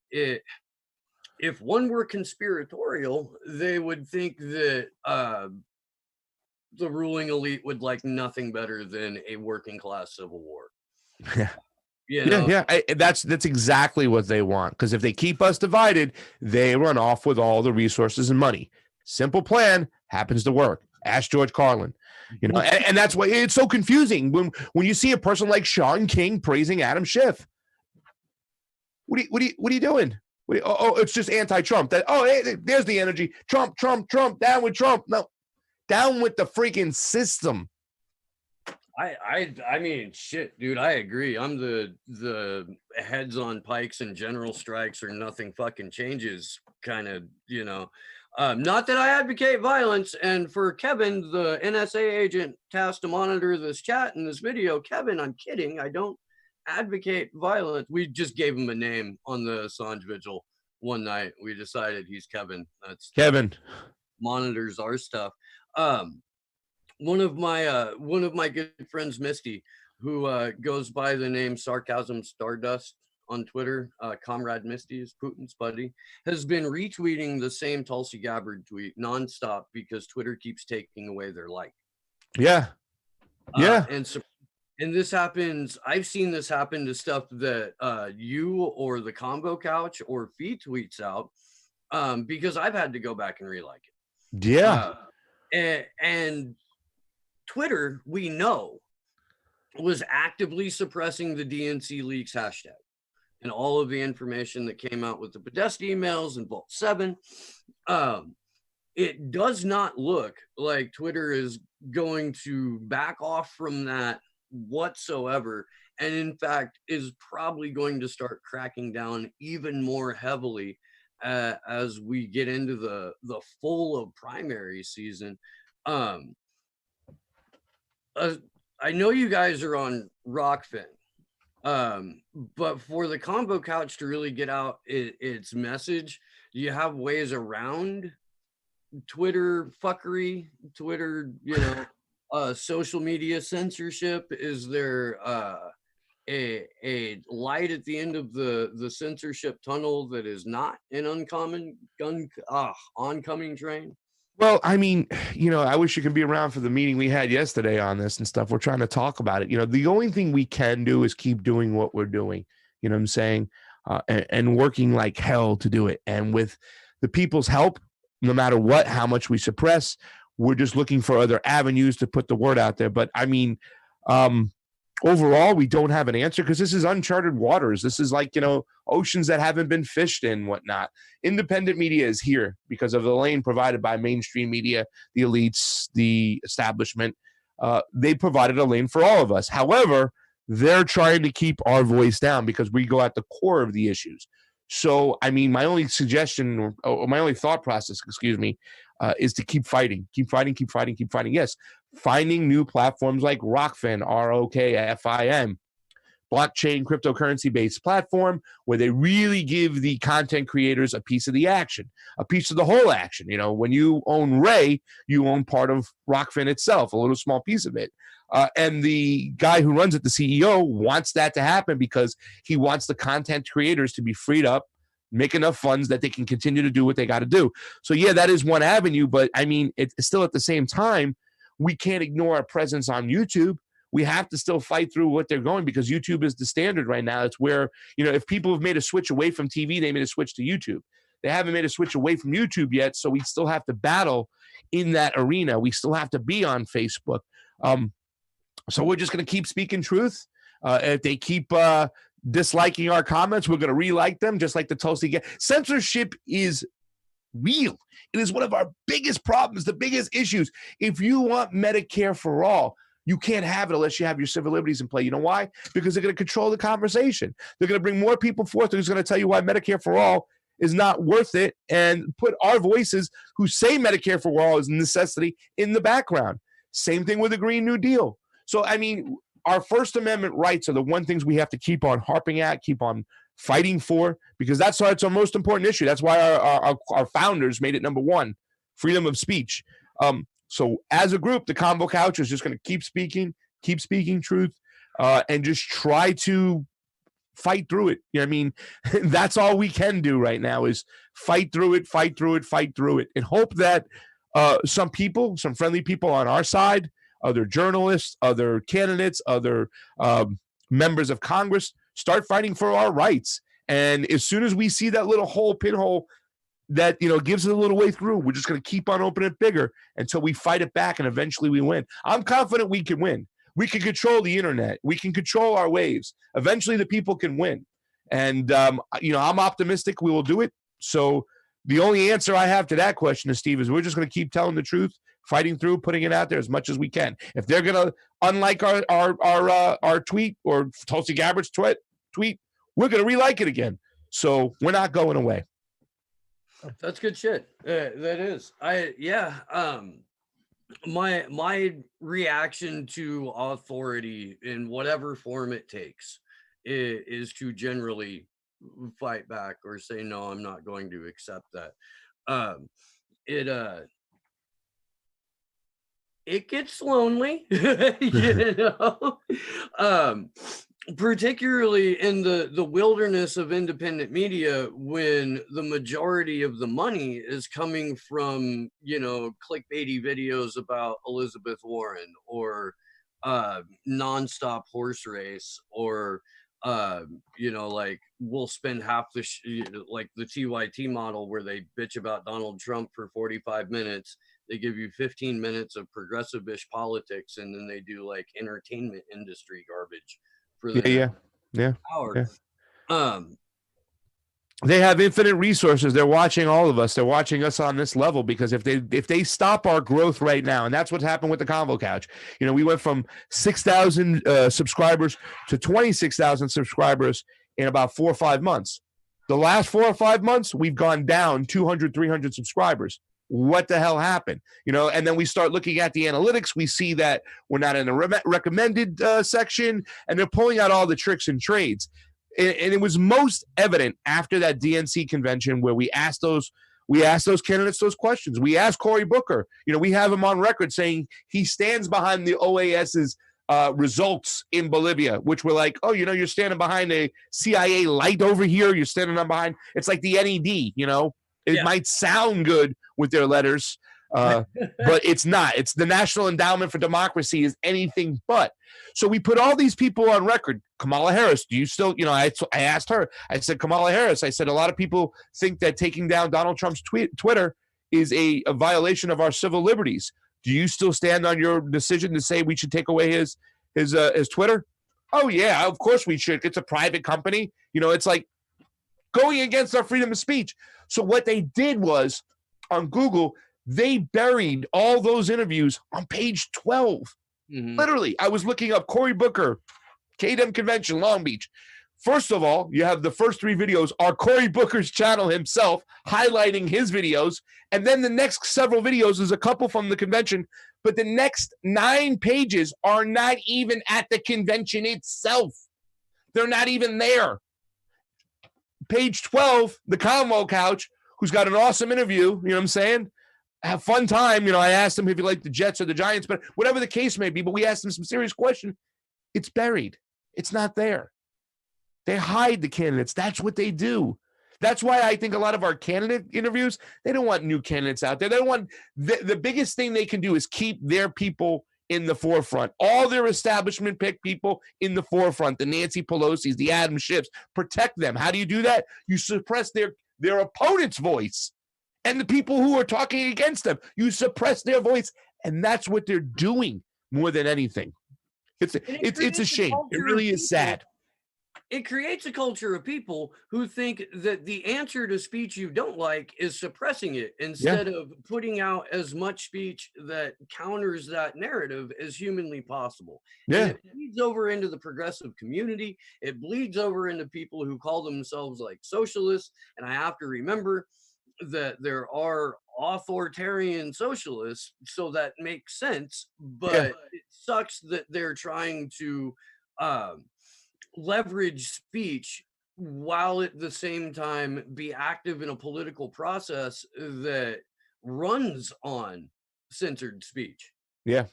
if one were conspiratorial, they would think that the ruling elite would like nothing better than a working class civil war. Yeah. That's exactly what they want. Because if they keep us divided, they run off with all the resources and money. Simple plan, happens to work. Ask George Carlin. And that's why it's so confusing when you see a person like Sean King praising Adam Schiff. What are you doing? It's just anti-Trump. Hey, there's the energy. Trump, down with Trump. No, down with the freaking system. I mean, shit, dude, I agree. I'm the heads on pikes and general strikes or nothing fucking changes kind of, not that I advocate violence. And for Kevin, the NSA agent tasked to monitor this chat and this video, Kevin, I'm kidding. I don't advocate violence. We just gave him a name on the Assange vigil one night. We decided he's Kevin. That's Kevin. Monitors our stuff. One of my good friends, Misty, who goes by the name Sarcasm Stardust on Twitter, Comrade Misty is Putin's buddy, has been retweeting the same Tulsi Gabbard tweet nonstop because Twitter keeps taking away their like. Yeah. And this happens. I've seen this happen to stuff that you or the Combo Couch or Fee tweets out. because I've had to go back and re-like it. Yeah. And Twitter, we know, was actively suppressing the DNC leaks hashtag and all of the information that came out with the Podesta emails and Vault 7. It does not look like Twitter is going to back off from that whatsoever. And in fact, is probably going to start cracking down even more heavily as we get into the full of primary season. I know you guys are on Rockfin, but for the Combo Couch to really get out its message, do you have ways around Twitter fuckery, Twitter, social media censorship? Is there a light at the end of the censorship tunnel that is not an oncoming train? Well, I mean, I wish you could be around for the meeting we had yesterday on this and stuff. We're trying to talk about it. The only thing we can do is keep doing what we're doing. You know what I'm saying? And working like hell to do it. And with the people's help, no matter how much we suppress, we're just looking for other avenues to put the word out there. But I mean, overall, we don't have an answer because this is uncharted waters. This is like, oceans that haven't been fished in, whatnot. Independent media is here because of the lane provided by mainstream media, the elites, the establishment. They provided a lane for all of us. However, they're trying to keep our voice down because we go at the core of the issues. So, I mean, my only suggestion or my only thought process, is to keep fighting. Yes, finding new platforms like Rockfin, ROKFIN, blockchain cryptocurrency-based platform where they really give the content creators a piece of the action, a piece of the whole action. When you own Ray, you own part of Rockfin itself, a little small piece of it. And the guy who runs it, the CEO, wants that to happen because he wants the content creators to be freed up, make enough funds that they can continue to do what they got to do. So, yeah, that is one avenue. But, I mean, it's still at the same time, we can't ignore our presence on YouTube. We have to still fight through what they're going because YouTube is the standard right now. It's where, if people have made a switch away from TV, they made a switch to YouTube. They haven't made a switch away from YouTube yet, so we still have to battle in that arena. We still have to be on Facebook. So we're just going to keep speaking truth. If they keep disliking our comments, we're going to re-like them, just like the Tulsi. Censorship is real. It is one of our biggest problems, the biggest issues. If you want Medicare for all, you can't have it unless you have your civil liberties in play. You know why? Because they're going to control the conversation. They're going to bring more people forth. They're just going to tell you why Medicare for all is not worth it and put our voices who say Medicare for all is a necessity in the background. Same thing with the Green New Deal. So, I mean, our First Amendment rights are the one things we have to keep on harping at, keep on fighting for, because that's our most important issue. That's why our founders made it number one, freedom of speech. So as a group, the Combo Couch is just going to keep speaking truth, and just try to fight through it. I mean, that's all we can do right now is fight through it, and hope that some friendly people on our side, other journalists, other candidates, other members of Congress start fighting for our rights. And as soon as we see that little pinhole that gives it a little way through, we're just going to keep on opening it bigger until we fight it back and eventually we win. I'm confident we can win. We can control the internet. We can control our waves. Eventually the people can win. And I'm optimistic we will do it. So the only answer I have to that question is, Steve, is we're just going to keep telling the truth, fighting through, putting it out there as much as we can. If they're going to unlike our tweet or Tulsi Gabbard's tweet, we're going to re-like it again. So we're not going away. That's good shit. That is. My reaction to authority in whatever form it takes is to generally fight back or say, no, I'm not going to accept that. It gets lonely, particularly in the wilderness of independent media when the majority of the money is coming from, clickbaity videos about Elizabeth Warren or nonstop horse race or You know, like we'll spend half the like the TYT model where they bitch about Donald Trump for 45 minutes. They give you 15 minutes of progressive-ish politics, and then they do like entertainment industry garbage for the next Yeah. hour. Um, They have infinite resources. They're watching all of us. They're watching us on this level because if they stop our growth right now, and that's what's happened with the Convo Couch. You know, we went from 6,000 subscribers to 26,000 subscribers in about 4 or 5 months. The last 4 or 5 months, we've gone down 200, 300 subscribers. What the hell happened? You know, and then we start looking at the analytics. We see that we're not in the recommended section, and they're pulling out all the tricks and trades. And it was most evident after that DNC convention where we asked those candidates those questions. We asked Cory Booker. You know, we have him on record saying he stands behind the OAS's results in Bolivia, which were like, oh, you know, you're standing behind a CIA light over here. You're standing on behind. It's like the NED. You know, it might sound good with their letters, but it's not. It's the National Endowment for Democracy is anything but. So we put all these people on record. Kamala Harris, do you still, you know, I asked her, I said, Kamala Harris, I said, a lot of people think that taking down Donald Trump's Twitter is a violation of our civil liberties. Do you still stand on your decision to say we should take away his Twitter? Oh, yeah, of course we should. It's a private company. You know, it's like going against our freedom of speech. So what they did was on Google, they buried all those interviews on page 12. Mm-hmm. Literally, I was looking up Cory Booker, KDM Convention, Long Beach. First of all, you have the first 3 videos are Cory Booker's channel himself highlighting his videos. And then the next several videos is a couple from the convention. But the next 9 pages are not even at the convention itself. They're not even there. Page 12, the Convo Couch, who's got an awesome interview, you know what I'm saying? Have fun time. You know, I asked him if he liked the Jets or the Giants, but whatever the case may be, but we asked him some serious questions. It's buried. It's not there. They hide the candidates. That's what they do. That's why I think a lot of our candidate interviews, they don't want new candidates out there. They don't want the biggest thing they can do is keep their people in the forefront. All their establishment pick people in the forefront, the Nancy Pelosi's, the Adam Schiffs, protect them. How do you do that? You suppress their opponent's voice. And the people who are talking against them, you suppress their voice, and that's what they're doing more than anything. It's a shame. It really is sad. It creates a culture of people who think that the answer to speech you don't like is suppressing it instead of putting out as much speech that counters that narrative as humanly possible. Yeah. And it bleeds over into the progressive community. It bleeds over into people who call themselves like socialists. And I have to remember that there are authoritarian socialists, so that makes sense, but it sucks that they're trying to leverage speech while at the same time be active in a political process that runs on censored speech. Yeah.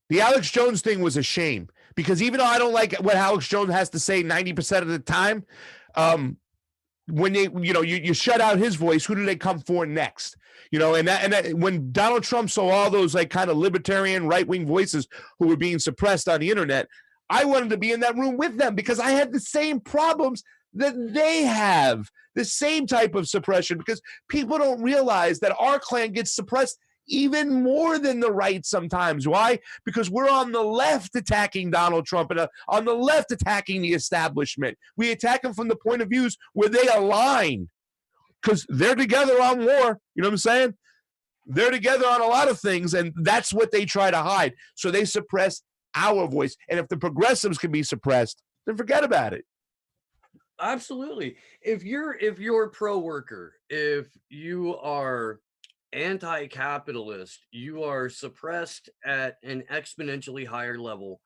The Alex Jones thing was a shame because even though I don't like what Alex Jones has to say 90% of the time, when they, you know, you shut out his voice, who do they come for next? You know, and that when Donald Trump saw all those like kind of libertarian right-wing voices who were being suppressed on the internet, I wanted to be in that room with them because I had the same problems that they have, the same type of suppression, because people don't realize that our clan gets suppressed even more than the right sometimes. Why? Because we're on the left attacking Donald Trump and on the left attacking the establishment. We attack them from the point of views where they align because they're together on war. You know what I'm saying? They're together on a lot of things, and that's what they try to hide. So they suppress our voice. And if the progressives can be suppressed, then forget about it. Absolutely. If you're pro-worker, if you are anti-capitalist, you are suppressed at an exponentially higher level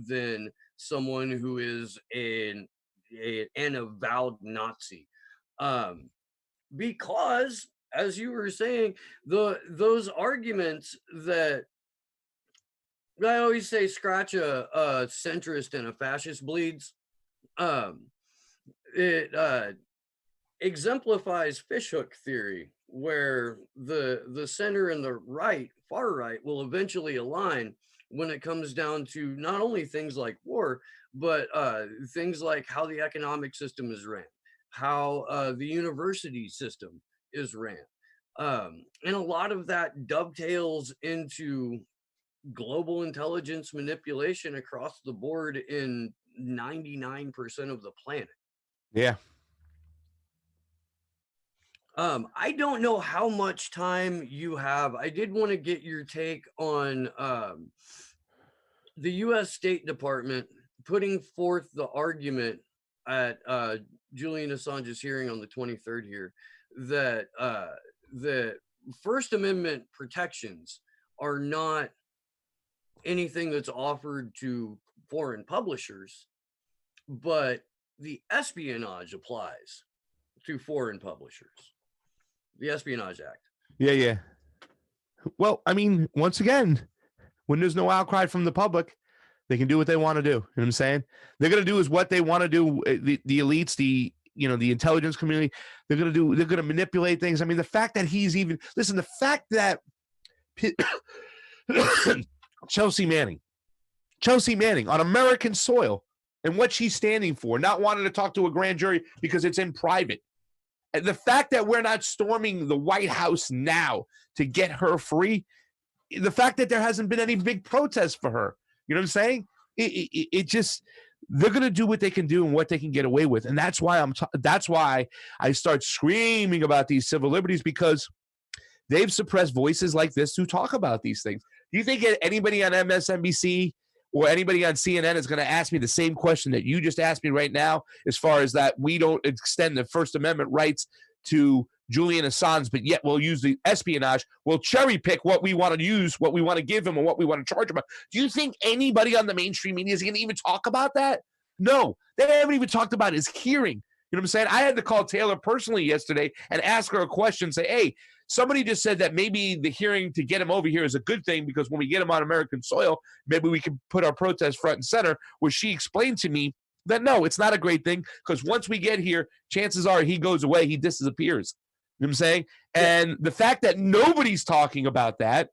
than someone who is an avowed Nazi. Because, as you were saying, those arguments that I always say scratch a centrist and a fascist bleeds. It exemplifies fishhook theory, where the center and the far right will eventually align when it comes down to not only things like war, but things like how the economic system is ran, how the university system is ran. And a lot of that dovetails into global intelligence manipulation across the board in 99% of the planet. Yeah. I don't know how much time you have. I did want to get your take on the U.S. State Department putting forth the argument at Julian Assange's hearing on the 23rd here that the First Amendment protections are not anything that's offered to foreign publishers, but the espionage applies to foreign publishers. The Espionage Act. Yeah. Well, I mean, once again, when there's no outcry from the public, they can do what they want to do. You know what I'm saying? They're going to do is what they want to do. The elites, the intelligence community, they're going to manipulate things. I mean, the fact that the fact that Chelsea Manning on American soil and what she's standing for, not wanting to talk to a grand jury because it's in private. And the fact that we're not storming the White House now to get her free, the fact that there hasn't been any big protests for her, you know what I'm saying? It just, they're going to do what they can do and what they can get away with. And that's why that's why I start screaming about these civil liberties, because they've suppressed voices like this who talk about these things. Do you think anybody on MSNBC or anybody on CNN is going to ask me the same question that you just asked me right now, as far as that we don't extend the First Amendment rights to Julian Assange, but yet we'll use the espionage? We'll cherry pick what we want to use, what we want to give him, and what we want to charge him. Do you think anybody on the mainstream media is going to even talk about that? No, they haven't even talked about his hearing. You know what I'm saying? I had to call Taylor personally yesterday and ask her a question, say, hey, somebody just said that maybe the hearing to get him over here is a good thing, because when we get him on American soil, maybe we can put our protest front and center, where she explained to me that no, it's not a great thing, because once we get here, chances are he goes away, he disappears. You know what I'm saying? And the fact that nobody's talking about that,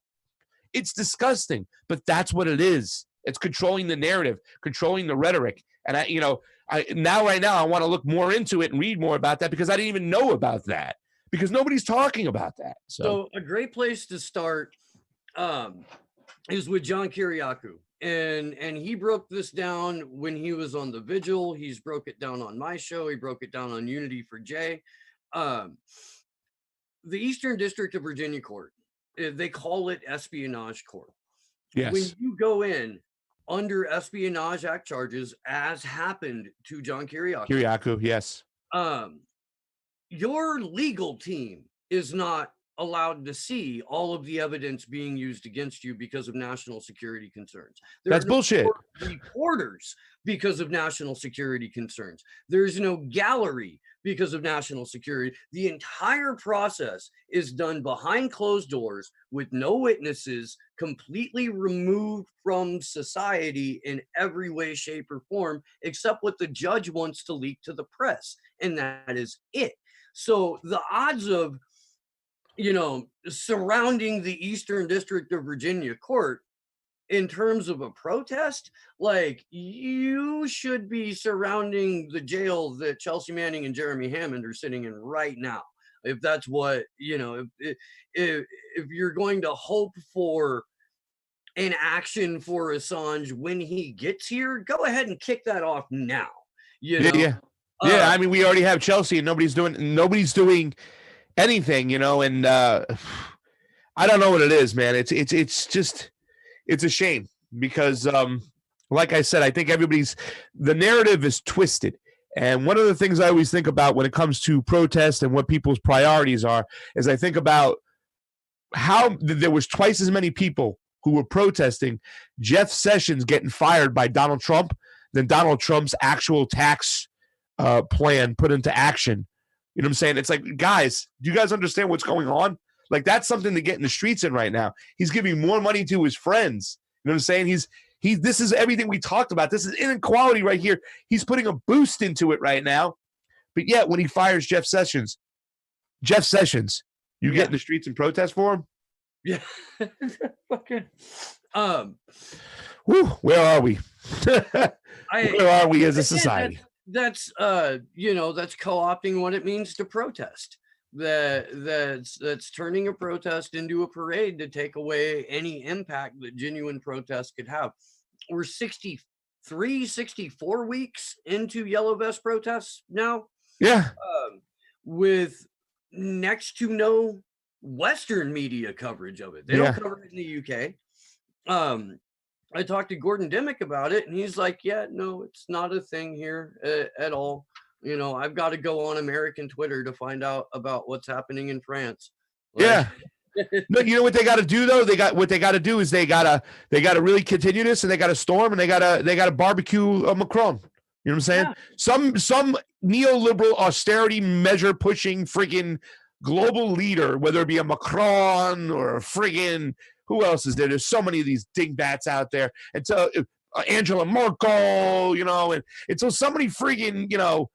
it's disgusting, but that's what it is. It's controlling the narrative, controlling the rhetoric. And right now I want to look more into it and read more about that, because I didn't even know about that, because nobody's talking about that. So a great place to start is with John Kiriakou. And he broke this down when he was on the Vigil. He's broke it down on my show. He broke it down on Unity for Jay. The Eastern District of Virginia Court, they call it Espionage Court. Yes. When you go in under Espionage Act charges, as happened to John Kiriakou, yes. Your legal team is not allowed to see all of the evidence being used against you because of national security concerns. That's bullshit. Reporters because of national security concerns. There's no gallery because of national security. The entire process is done behind closed doors with no witnesses, completely removed from society in every way, shape, or form, except what the judge wants to leak to the press. And that is it. So the odds of, surrounding the Eastern District of Virginia court in terms of a protest, like, you should be surrounding the jail that Chelsea Manning and Jeremy Hammond are sitting in right now. If that's what, if you're going to hope for an action for Assange when he gets here, go ahead and kick that off now. Yeah. I mean, we already have Chelsea, and nobody's doing anything, and I don't know what it is, man. It's a shame, because like I said, I think the narrative is twisted. And one of the things I always think about when it comes to protest and what people's priorities are is I think about how there was twice as many people who were protesting Jeff Sessions getting fired by Donald Trump than Donald Trump's actual tax plan put into action. You know what I'm saying? It's like, guys, do you guys understand what's going on? Like, that's something to get in the streets in right now. He's giving more money to his friends. You know what I'm saying? This is everything we talked about. This is inequality right here. He's putting a boost into it right now. But yet, when he fires Jeff Sessions, you get in the streets and protest for him? Yeah. Fucking, Um, Whew, where are we? I Where are we as a again, society? that's that's co-opting what it means to protest. That's turning a protest into a parade to take away any impact that genuine protest could have. We're 63, 64 weeks into yellow vest protests now, Yeah. with next to no Western media coverage of it. They Yeah. don't cover it in the UK. I talked to Gordon Dimmick about it, and he's like, "Yeah, no, it's not a thing here at all. I've got to go on American Twitter to find out about what's happening in France." Like, Yeah. No, you know what they got to do though? What they got to do is they gotta really continue this, and they got to storm, and they gotta barbecue Macron. You know what I'm saying? yeah, Some neoliberal austerity measure pushing friggin' global leader, whether it be a Macron or a friggin' who else is there? There's so many of these dingbats out there. And so Angela Merkel, and so somebody friggin',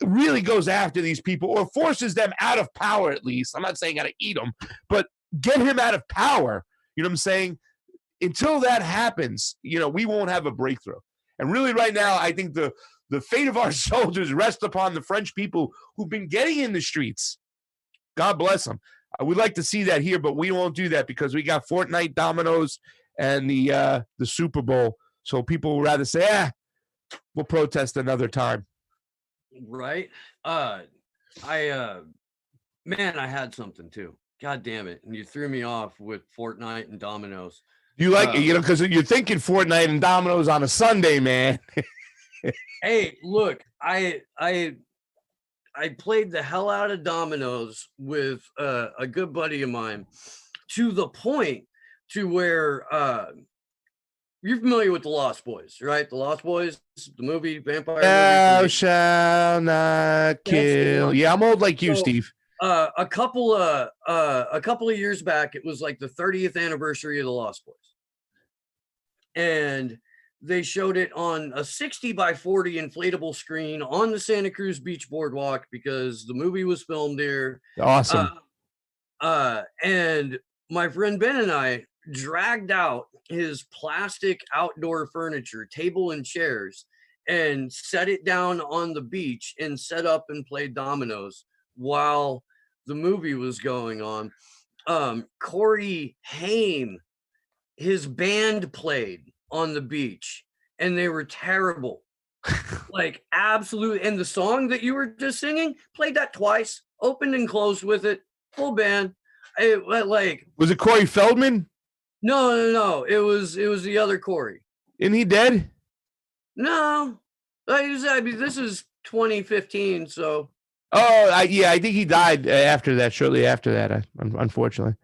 really goes after these people or forces them out of power at least. I'm not saying got to eat them, but get him out of power. You know what I'm saying? Until that happens, we won't have a breakthrough. And really right now, I think the fate of our soldiers rests upon the French people who've been getting in the streets. God bless them. We'd like to see that here, but we won't do that because we got Fortnite, Dominoes, and the Super Bowl. So people would rather say, we'll protest another time. right. Man, I had something too. God damn it! And you threw me off with Fortnite and Dominoes. You like it, because you're thinking Fortnite and Dominoes on a Sunday, man. Hey, look, I played the hell out of dominoes with a good buddy of mine, to the point to where you're familiar with the Lost Boys, right? The Lost Boys, the movie, vampire Thou movie. shall not kill. Yeah, I'm old like you, Steve. A couple of years back, it was like the 30th anniversary of the Lost Boys, and they showed it on a 60 by 40 inflatable screen on the Santa Cruz Beach Boardwalk because the movie was filmed there. Awesome. And my friend Ben and I dragged out his plastic outdoor furniture, table and chairs, and set it down on the beach and set up and played dominoes while the movie was going on. Corey Haim, his band played on the beach, and they were terrible. Like, absolutely. And the song that you were just singing, played that twice, opened and closed with it, full band. Was it Corey Feldman? No. It was the other Corey. Isn't he dead? No. This is 2015, so. I think he died after that, shortly after that, unfortunately.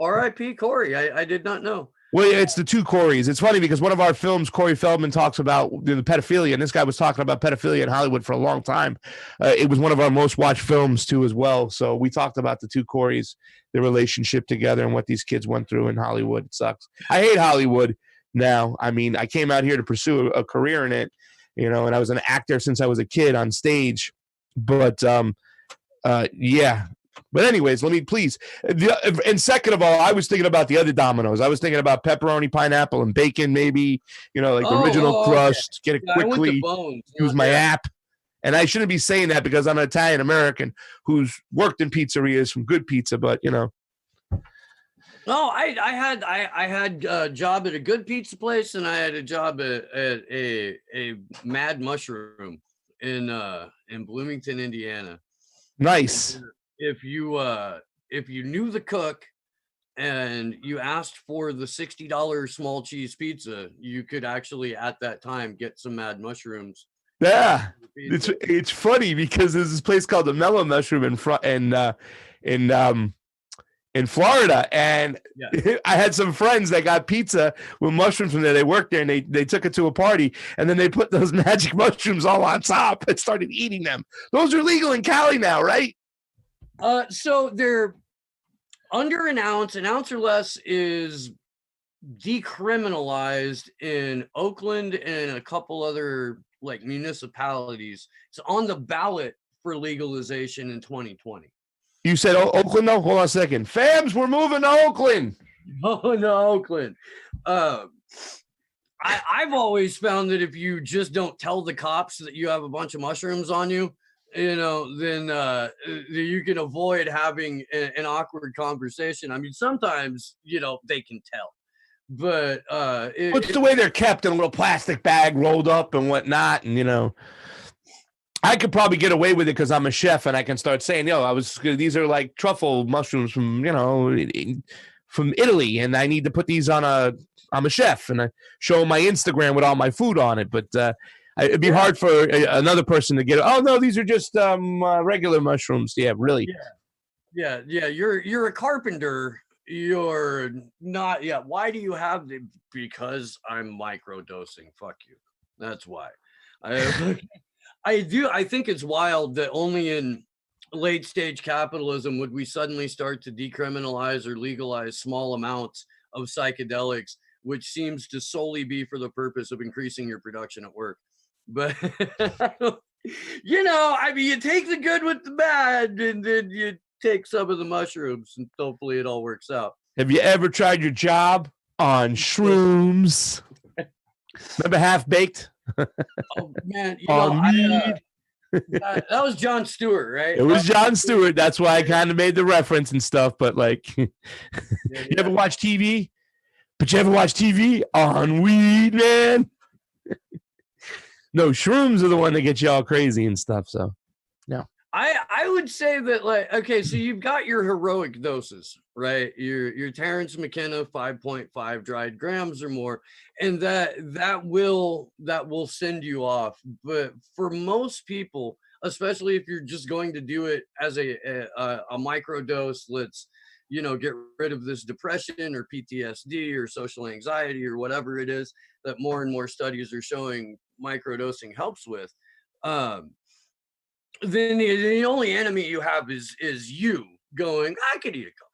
R.I.P. Corey. I did not know. Well, it's the two Coreys. It's funny because one of our films, Corey Feldman talks about the pedophilia, and this guy was talking about pedophilia in Hollywood for a long time. It was one of our most watched films, too, as well. So we talked about the two Coreys, their relationship together, and what these kids went through in Hollywood. It sucks. I hate Hollywood now. I mean, I came out here to pursue a career in it, and I was an actor since I was a kid on stage. But, yeah. But anyways, let me please. And second of all, I was thinking about the other Dominoes. I was thinking about pepperoni, pineapple, and bacon, maybe, like original crust. Okay. Get it quickly. Use my app. And I shouldn't be saying that because I'm an Italian American who's worked in pizzerias from good pizza, but No, I had a job at a good pizza place, and I had a job at a Mad Mushroom in Bloomington, Indiana. Nice. If you knew the cook and you asked for the $60 small cheese pizza, you could actually at that time get some Mad Mushrooms. Yeah, it's funny because there's this place called the Mellow Mushroom in Florida, and I had some friends that got pizza with mushrooms from there. They worked there, and they took it to a party, and then they put those magic mushrooms all on top and started eating them. Those are legal in Cali now, right? So they're under an ounce or less is decriminalized in Oakland and a couple other like municipalities. It's on the ballot for legalization in 2020. You said Oakland, though? Hold on a second. Fams, we're moving to Oakland. Oh no, Clint. I've always found that if you just don't tell the cops that you have a bunch of mushrooms on you, then you can avoid having an awkward conversation. I mean, sometimes they can tell, but What's the way they're kept in a little plastic bag rolled up and whatnot, and I could probably get away with it because I'm a chef and I can start saying, these are like truffle mushrooms from Italy, and I need to put these I'm a chef, and I show my Instagram with all my food on it. But it'd be hard for another person to get, oh no, these are just regular mushrooms. Yeah, really. Yeah. You're a carpenter. You're not. Yeah. Why do you have the? Because I'm microdosing. Fuck you. That's why. I do. I think it's wild that only in late stage capitalism would we suddenly start to decriminalize or legalize small amounts of psychedelics, which seems to solely be for the purpose of increasing your production at work. But I mean, you take the good with the bad, and then you take some of the mushrooms, and hopefully it all works out. Have you ever tried your job on shrooms? Remember Half Baked? Oh man, that was Jon Stewart, right? It was Jon Stewart. That's why I kind of made the reference and stuff. But like, you ever watch TV? But you ever watch TV on weed, man? No, shrooms are the one that gets you all crazy and stuff. So, no. I would say that, like, okay, so you've got your heroic doses, right? Your Terrence McKenna 5.5 dried grams or more, and that will send you off. But for most people, especially if you're just going to do it as a micro dose, let's get rid of this depression or PTSD or social anxiety or whatever it is that more and more studies are showing microdosing helps with. Then the only enemy you have is you going, I could eat a couple.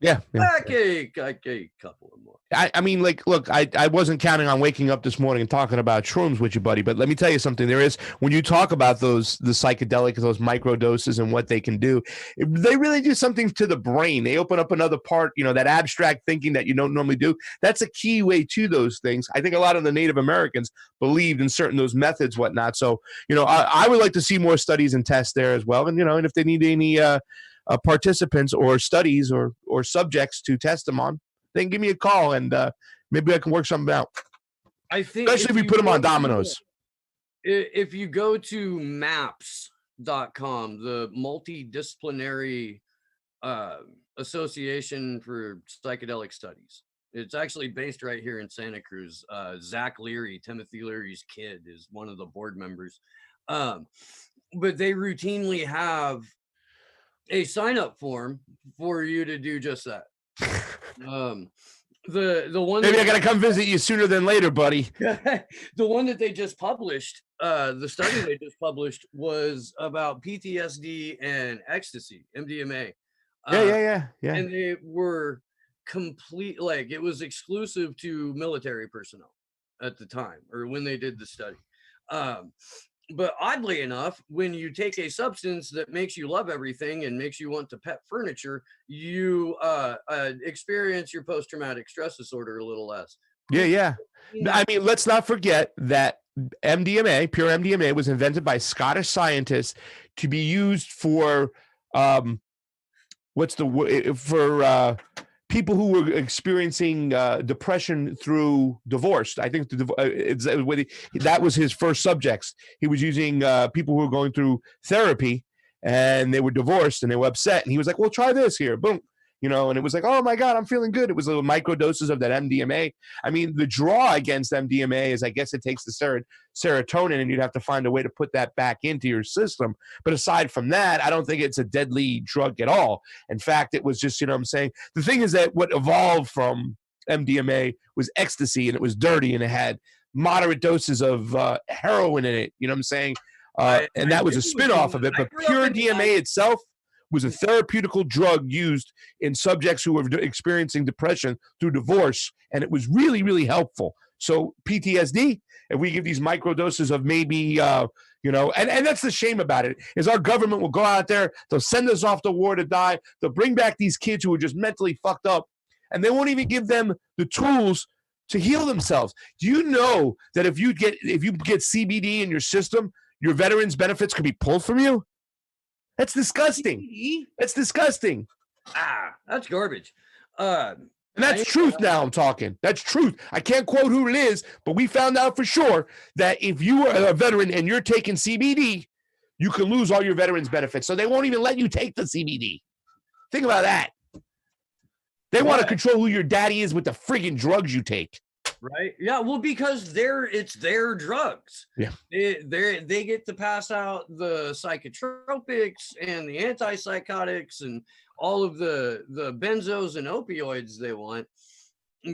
Yeah. I could eat a couple of more. I mean, like, look, I wasn't counting on waking up this morning and talking about shrooms with you, buddy. But let me tell you something. There is, when you talk about the psychedelic, those micro doses and what they can do, they really do something to the brain. They open up another part, that abstract thinking that you don't normally do. That's a key way to those things. I think a lot of the Native Americans believed in certain those methods, whatnot. So, I would like to see more studies and tests there as well. And if they need any participants or studies or subjects to test them on, then give me a call and maybe I can work something out. I think especially if we put them on dominoes. If you go to MAPS.com, the multidisciplinary association for psychedelic studies, it's actually based right here in Santa Cruz. Zach Leary, Timothy Leary's kid, is one of the board members. But they routinely have a sign-up form for you to do just that. The one maybe I gotta come visit you sooner than later, buddy. The one that they just published, the study they just published was about PTSD and ecstasy, MDMA. Yeah. And they were complete, like, it was exclusive to military personnel at the time, or when they did the study. But oddly enough, when you take a substance that makes you love everything and makes you want to pet furniture, you experience your post-traumatic stress disorder a little less. Yeah. I mean, let's not forget that MDMA, pure MDMA, was invented by Scottish scientists to be used for people who were experiencing depression through divorce. I think that was his first subjects. He was using people who were going through therapy and they were divorced and they were upset. And he was like, well, try this here. Boom. And it was like, oh my God, I'm feeling good. It was little micro doses of that MDMA. I mean, the draw against MDMA is, I guess it takes the serotonin and you'd have to find a way to put that back into your system. But aside from that, I don't think it's a deadly drug at all. In fact, it was just, what I'm saying, the thing is that what evolved from MDMA was ecstasy, and it was dirty and it had moderate doses of heroin in it. You know what I'm saying? And that was a spin-off of it. But pure DMA itself was a therapeutical drug used in subjects who were experiencing depression through divorce, and it was really, really helpful. So PTSD, if we give these microdoses of maybe, and that's the shame about it, is our government will go out there, they'll send us off to war to die, they'll bring back these kids who are just mentally fucked up, and they won't even give them the tools to heal themselves. Do you know that if you get CBD in your system, your veterans benefits could be pulled from you? That's disgusting. That's disgusting. That's garbage. And that's truth now I'm talking. That's truth. I can't quote who it is, but we found out for sure that if you are a veteran and you're taking CBD, you can lose all your veterans benefits. So they won't even let you take the CBD. Think about that. They want to control who your daddy is with the friggin' drugs you take. Right. Yeah. Well, because it's their drugs. Yeah. They get to pass out the psychotropics and the antipsychotics and all of the benzos and opioids they want.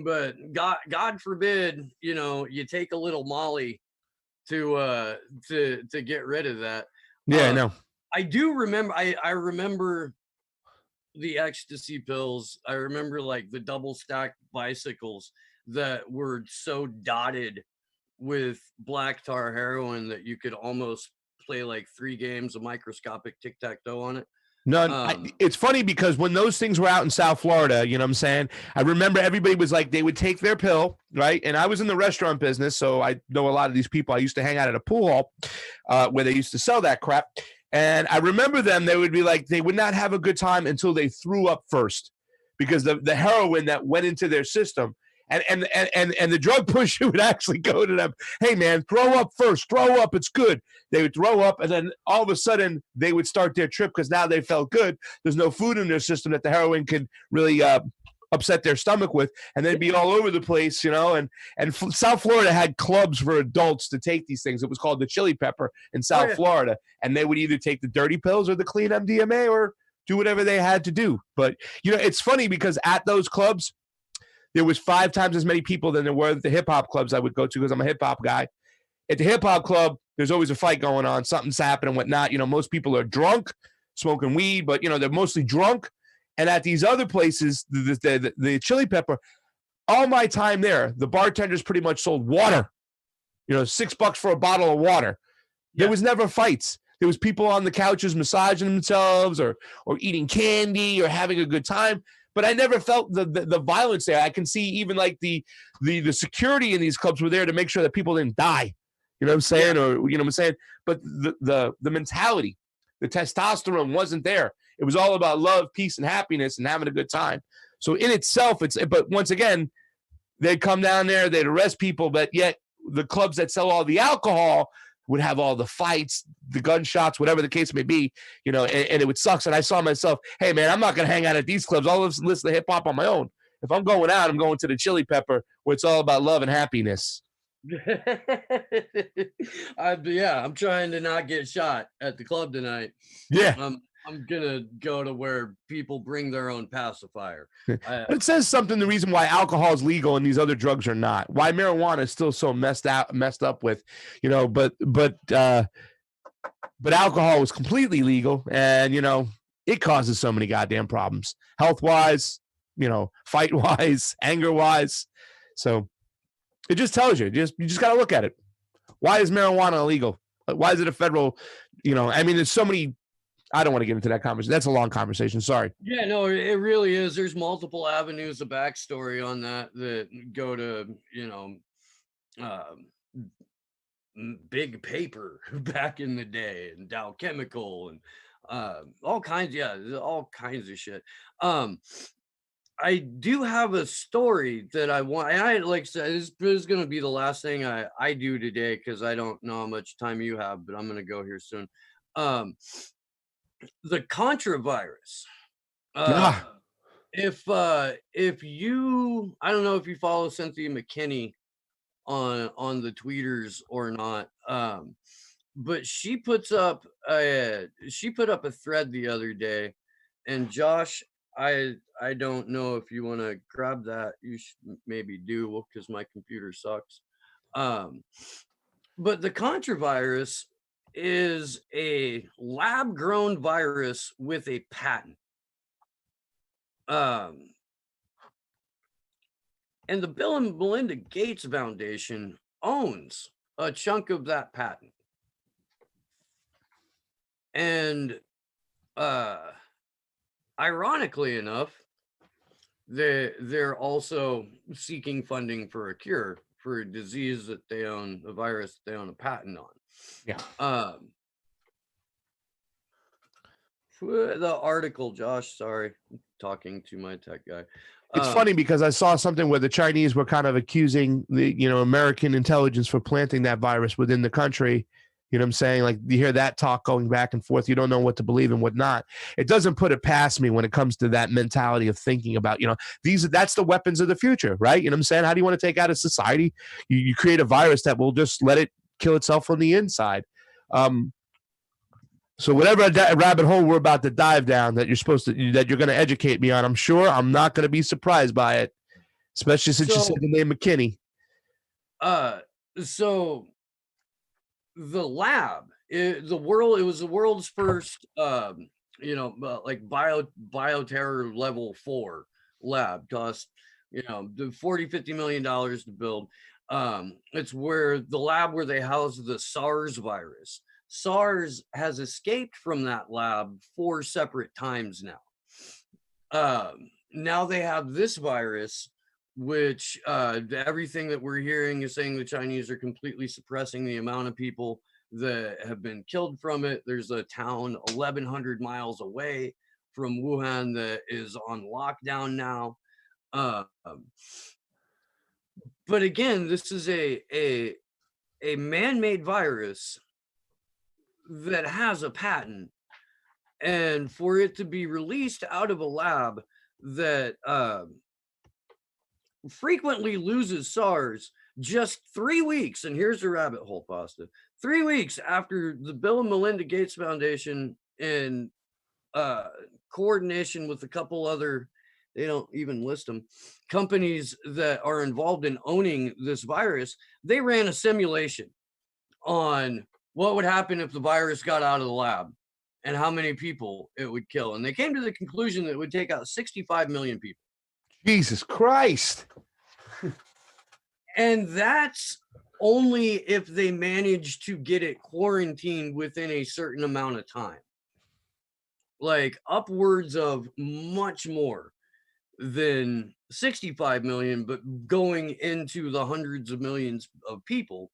But God forbid, you take a little Molly to get rid of that. Yeah, I know. I do remember. I remember the ecstasy pills. I remember like the double stacked bicycles that were so dotted with black tar heroin that you could almost play like 3 games of microscopic tic-tac-toe on it. None. It's funny because when those things were out in South Florida, you know what I'm saying? I remember everybody was like, they would take their pill, right? And I was in the restaurant business, so I know a lot of these people. I used to hang out at a pool hall where they used to sell that crap. And I remember them, they would be like, they would not have a good time until they threw up first because the heroin that went into their system. And the drug pusher would actually go to them, hey, man, throw up first. Throw up. It's good. They would throw up, and then all of a sudden they would start their trip because now they felt good. There's no food in their system that the heroin could really upset their stomach with, and they'd be all over the place, And South Florida had clubs for adults to take these things. It was called the Chili Pepper in South Florida, and they would either take the dirty pills or the clean MDMA or do whatever they had to do. But, it's funny because at those clubs, there was 5 times as many people than there were at the hip-hop clubs I would go to because I'm a hip-hop guy. At the hip-hop club, there's always a fight going on. Something's happening, whatnot. Most people are drunk, smoking weed, but, they're mostly drunk. And at these other places, the Chili Pepper, all my time there, the bartenders pretty much sold water. $6 for a bottle of water. Yeah. There was never fights. There was people on the couches massaging themselves or eating candy or having a good time. But I never felt the violence there. I can see even like the security in these clubs were there to make sure that people didn't die. You know what I'm saying? Yeah. Or you know what I'm saying? But the mentality, the testosterone wasn't there. It was all about love, peace, and happiness and having a good time. So in itself, but once again, they'd come down there, they'd arrest people, but yet the clubs that sell all the alcohol would have all the fights, the gunshots, whatever the case may be, and it would suck. And I saw myself, hey, man, I'm not going to hang out at these clubs. I'll listen to hip-hop on my own. If I'm going out, I'm going to the Chili Pepper where it's all about love and happiness. I'm trying to not get shot at the club tonight. Yeah. I'm going to go to where people bring their own pacifier. It says something, the reason why alcohol is legal and these other drugs are not. Why marijuana is still so messed up with, but alcohol is completely legal and, it causes so many goddamn problems. Health-wise, fight-wise, anger-wise. So it just tells you. You just got to look at it. Why is marijuana illegal? Why is it a federal, there's so many. I don't want to get into that conversation. That's a long conversation. Sorry. Yeah, no, it really is. There's multiple avenues of backstory on that go to, Big Paper back in the day and Dow Chemical and all kinds of shit. I do have a story that I want. And I like I said, this is going to be the last thing I do today because I don't know how much time you have, but I'm going to go here soon. The Contravirus. If you, I don't know if you follow Cynthia McKinney on the tweeters or not, but she put up a thread the other day, and Josh, I don't know if you want to grab that. You should maybe do because my computer sucks. But the Contravirus is a lab-grown virus with a patent. And the Bill and Melinda Gates Foundation owns a chunk of that patent. And ironically enough, they're also seeking funding for a cure for a disease that they own, a virus that they own a patent on. Yeah. The article, Josh, sorry, I'm talking to my tech guy. It's funny because I saw something where the Chinese were kind of accusing the, American intelligence for planting that virus within the country. You know what I'm saying? Like, you hear that talk going back and forth. You don't know what to believe and what not. It doesn't put it past me when it comes to that mentality of thinking about, that's the weapons of the future, right? You know what I'm saying? How do you want to take out a society? You create a virus that will just let it kill itself from the inside. So whatever rabbit hole we're about to dive down that you're going to educate me on, I'm sure I'm not going to be surprised by it, especially since you said the name McKinney. So the lab, it was the world's first, like bioterror level 4 lab, cost, $40-50 million to build. It's where the lab where they house the SARS virus. SARS has escaped from that lab 4 separate times now. Now they have this virus, which everything that we're hearing is saying the Chinese are completely suppressing the amount of people that have been killed from it. There's a town 1,100 miles away from Wuhan that is on lockdown now. But again, this is a man-made virus that has a patent, and for it to be released out of a lab that frequently loses SARS just 3 weeks, and here's the rabbit hole, Pasta, 3 weeks after the Bill and Melinda Gates Foundation, in coordination with a couple other, they don't even list them, companies that are involved in owning this virus, they ran a simulation on what would happen if the virus got out of the lab and how many people it would kill. And they came to the conclusion that it would take out 65 million people. Jesus Christ. And that's only if they manage to get it quarantined within a certain amount of time. Like upwards of much more than 65 million, but going into the hundreds of millions of people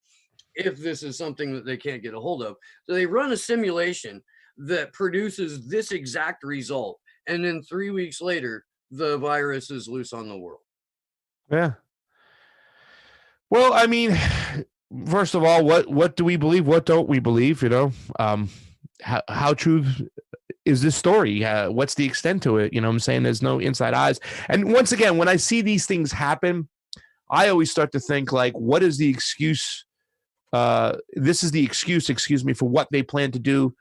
if this is something that they can't get a hold of. So they run a simulation that produces this exact result. And then 3 weeks later, the virus is loose on the world. Yeah. Well, I mean, first of all, what do we believe? What don't we believe? How true is this story? What's the extent to it? You know what I'm saying? There's no inside eyes. And once again, when I see these things happen, I always start to think, like, what is the excuse? This is the excuse, for what they plan to do,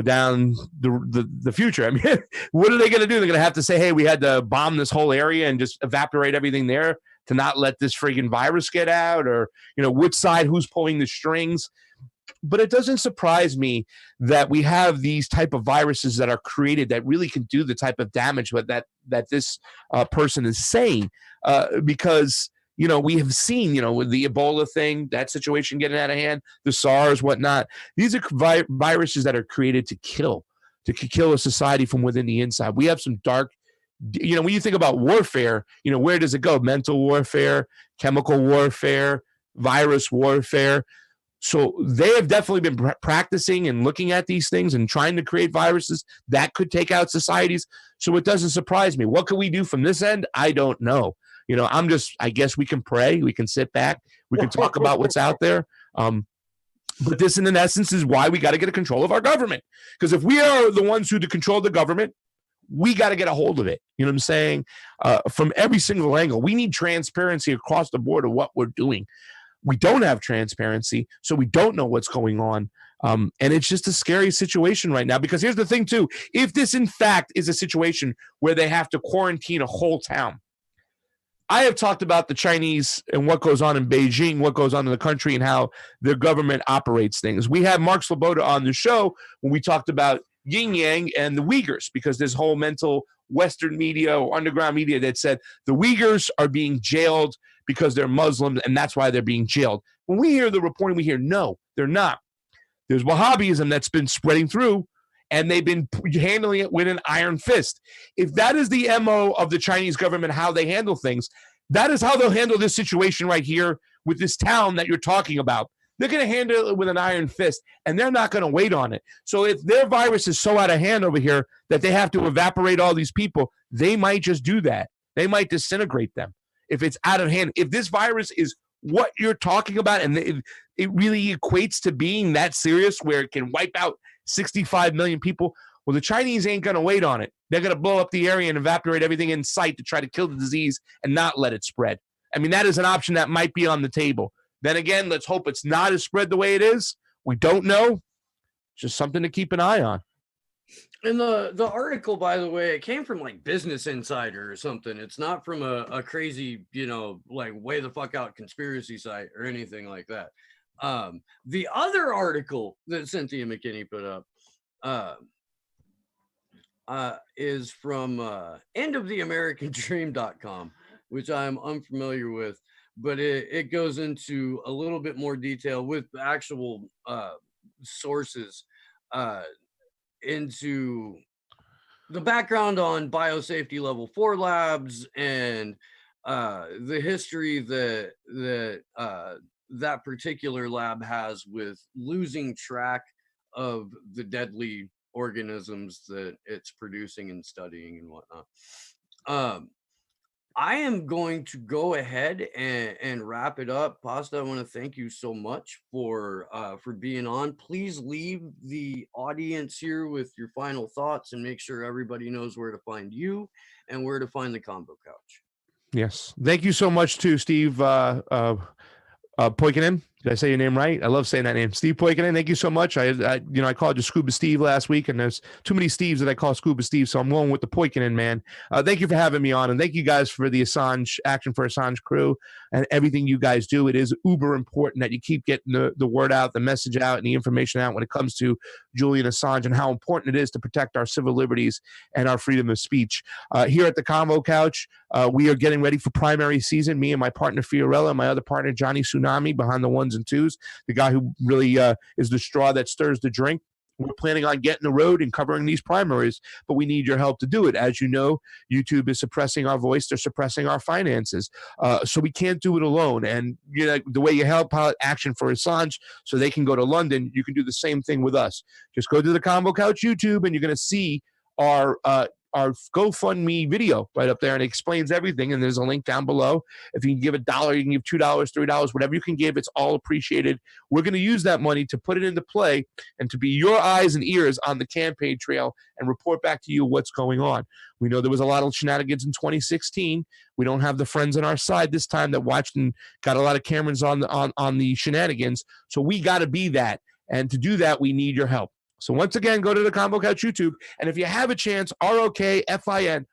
down the future. I mean, what are they going to do? They're going to have to say, hey, we had to bomb this whole area and just evaporate everything there to not let this friggin' virus get out, or, which side, who's pulling the strings. But it doesn't surprise me that we have these type of viruses that are created that really can do the type of damage that this person is saying, because we have seen, with the Ebola thing, that situation getting out of hand, the SARS, whatnot. These are viruses that are created to kill a society from within the inside. We have some dark, when you think about warfare, where does it go? Mental warfare, chemical warfare, virus warfare. So they have definitely been practicing and looking at these things and trying to create viruses that could take out societies. So it doesn't surprise me. What can we do from this end? I don't know. I guess we can pray. We can sit back. We can talk about what's out there. But this, in essence, is why we got to get a control of our government. Because if we are the ones who control the government, we got to get a hold of it. You know what I'm saying? From every single angle. We need transparency across the board of what we're doing. We don't have transparency, so we don't know what's going on. And it's just a scary situation right now, because here's the thing, too. If this, in fact, is a situation where they have to quarantine a whole town, I have talked about the Chinese and what goes on in Beijing, what goes on in the country, and how their government operates things. We had Mark Sloboda on the show when we talked about Yin Yang and the Uyghurs, because there's whole mental Western media or underground media that said the Uyghurs are being jailed because they're Muslims, and that's why they're being jailed. When we hear the reporting, we hear, no, they're not. There's Wahhabism that's been spreading through, and they've been handling it with an iron fist. If that is the MO of the Chinese government, how they handle things, that is how they'll handle this situation right here with this town that you're talking about. They're going to handle it with an iron fist, and they're not going to wait on it. So if their virus is so out of hand over here that they have to evaporate all these people, they might just do that. They might disintegrate them if it's out of hand. If this virus is what you're talking about and it really equates to being that serious where it can wipe out 65 million people, well, the Chinese ain't going to wait on it. They're going to blow up the area and evaporate everything in sight to try to kill the disease and not let it spread. I mean, that is an option that might be on the table. Then again, let's hope it's not as spread the way it is. We don't know. Just something to keep an eye on. And the article, by the way, it came from like Business Insider or something. It's not from a crazy, like way the fuck out conspiracy site or anything like that. The other article that Cynthia McKinney put up is from endoftheamericandream.com, which I'm unfamiliar with, but it goes into a little bit more detail with actual sources into the background on biosafety level 4 labs and the history that particular lab has with losing track of the deadly organisms that it's producing and studying and whatnot. I am going to go ahead and wrap it up. Pasta, I want to thank you so much for being on. Please leave the audience here with your final thoughts and make sure everybody knows where to find you and where to find the Combo Couch. Yes. Thank you so much to Steve Poikinen. Did I say your name right? I love saying that name. Steve Poikinen, thank you so much. I called you Scuba Steve last week, and there's too many Steves that I call Scuba Steve, so I'm going with the Poikinen, man. Thank you for having me on, and thank you guys for the Assange Action for Assange crew and everything you guys do. It is uber important that you keep getting the word out, the message out, and the information out when it comes to Julian Assange and how important it is to protect our civil liberties and our freedom of speech. Here at the Convo Couch, we are getting ready for primary season. Me and my partner Fiorella, and my other partner Johnny Tsunami behind the ones and twos, the guy who really is the straw that stirs the drink. We're planning on getting the road and covering these primaries, but we need your help to do it. As you know, YouTube is suppressing our voice. They're suppressing our finances. So we can't do it alone. And the way you help out Action for Assange so they can go to London, you can do the same thing with us. Just go to the Combo Couch YouTube and you're going to see our GoFundMe video right up there, and it explains everything. And there's a link down below. If you can give $1, you can give $2, $3, whatever you can give. It's all appreciated. We're going to use that money to put it into play and to be your eyes and ears on the campaign trail and report back to you what's going on. We know there was a lot of shenanigans in 2016. We don't have the friends on our side this time that watched and got a lot of cameras on the shenanigans. So we got to be that. And to do that, we need your help. So once again, go to the Combo Couch YouTube, and if you have a chance, ROKFIN,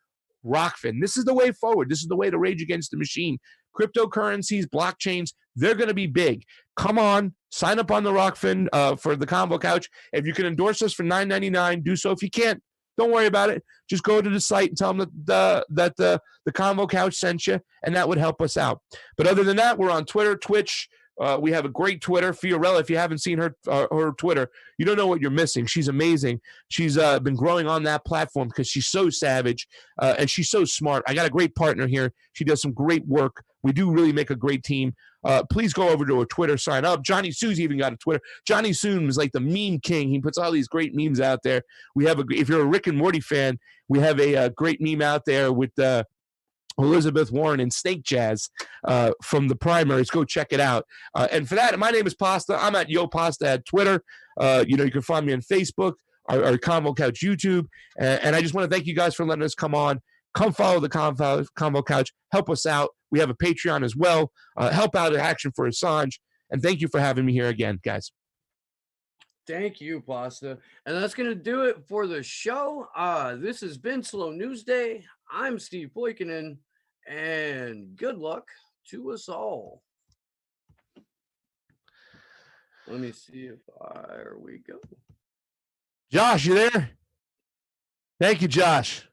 Rockfin. This is the way forward. This is the way to rage against the machine. Cryptocurrencies, blockchains, they're going to be big. Come on, sign up on the Rockfin for the Combo Couch. If you can endorse us for $9.99, do so. If you can't, don't worry about it. Just go to the site and tell them that the Combo Couch sent you, and that would help us out. But other than that, we're on Twitter, Twitch. We have a great Twitter. Fiorella, if you haven't seen her Twitter, you don't know what you're missing. She's amazing. She's been growing on that platform because she's so savage and she's so smart. I got a great partner here. She does some great work. We do really make a great team. Please go over to her Twitter, sign up. Johnny Sue's even got a Twitter. Johnny Soon is like the meme king. He puts all these great memes out there. We have if you're a Rick and Morty fan, we have a great meme out there with Elizabeth Warren and Snake Jazz from the primaries. Go check it out. And for that, my name is Pasta. I'm at Yo Pasta at Twitter. You can find me on Facebook, our Combo Couch YouTube. And I just want to thank you guys for letting us come on. Come follow the Combo Couch. Help us out. We have a Patreon as well. Help out at Action for Assange. And thank you for having me here again, guys. Thank you, Pasta. And that's going to do it for the show. This has been Slow News Day. I'm Steve Poikinen. And good luck to us all. Let me see if there we go. Josh, you there? Thank you, Josh.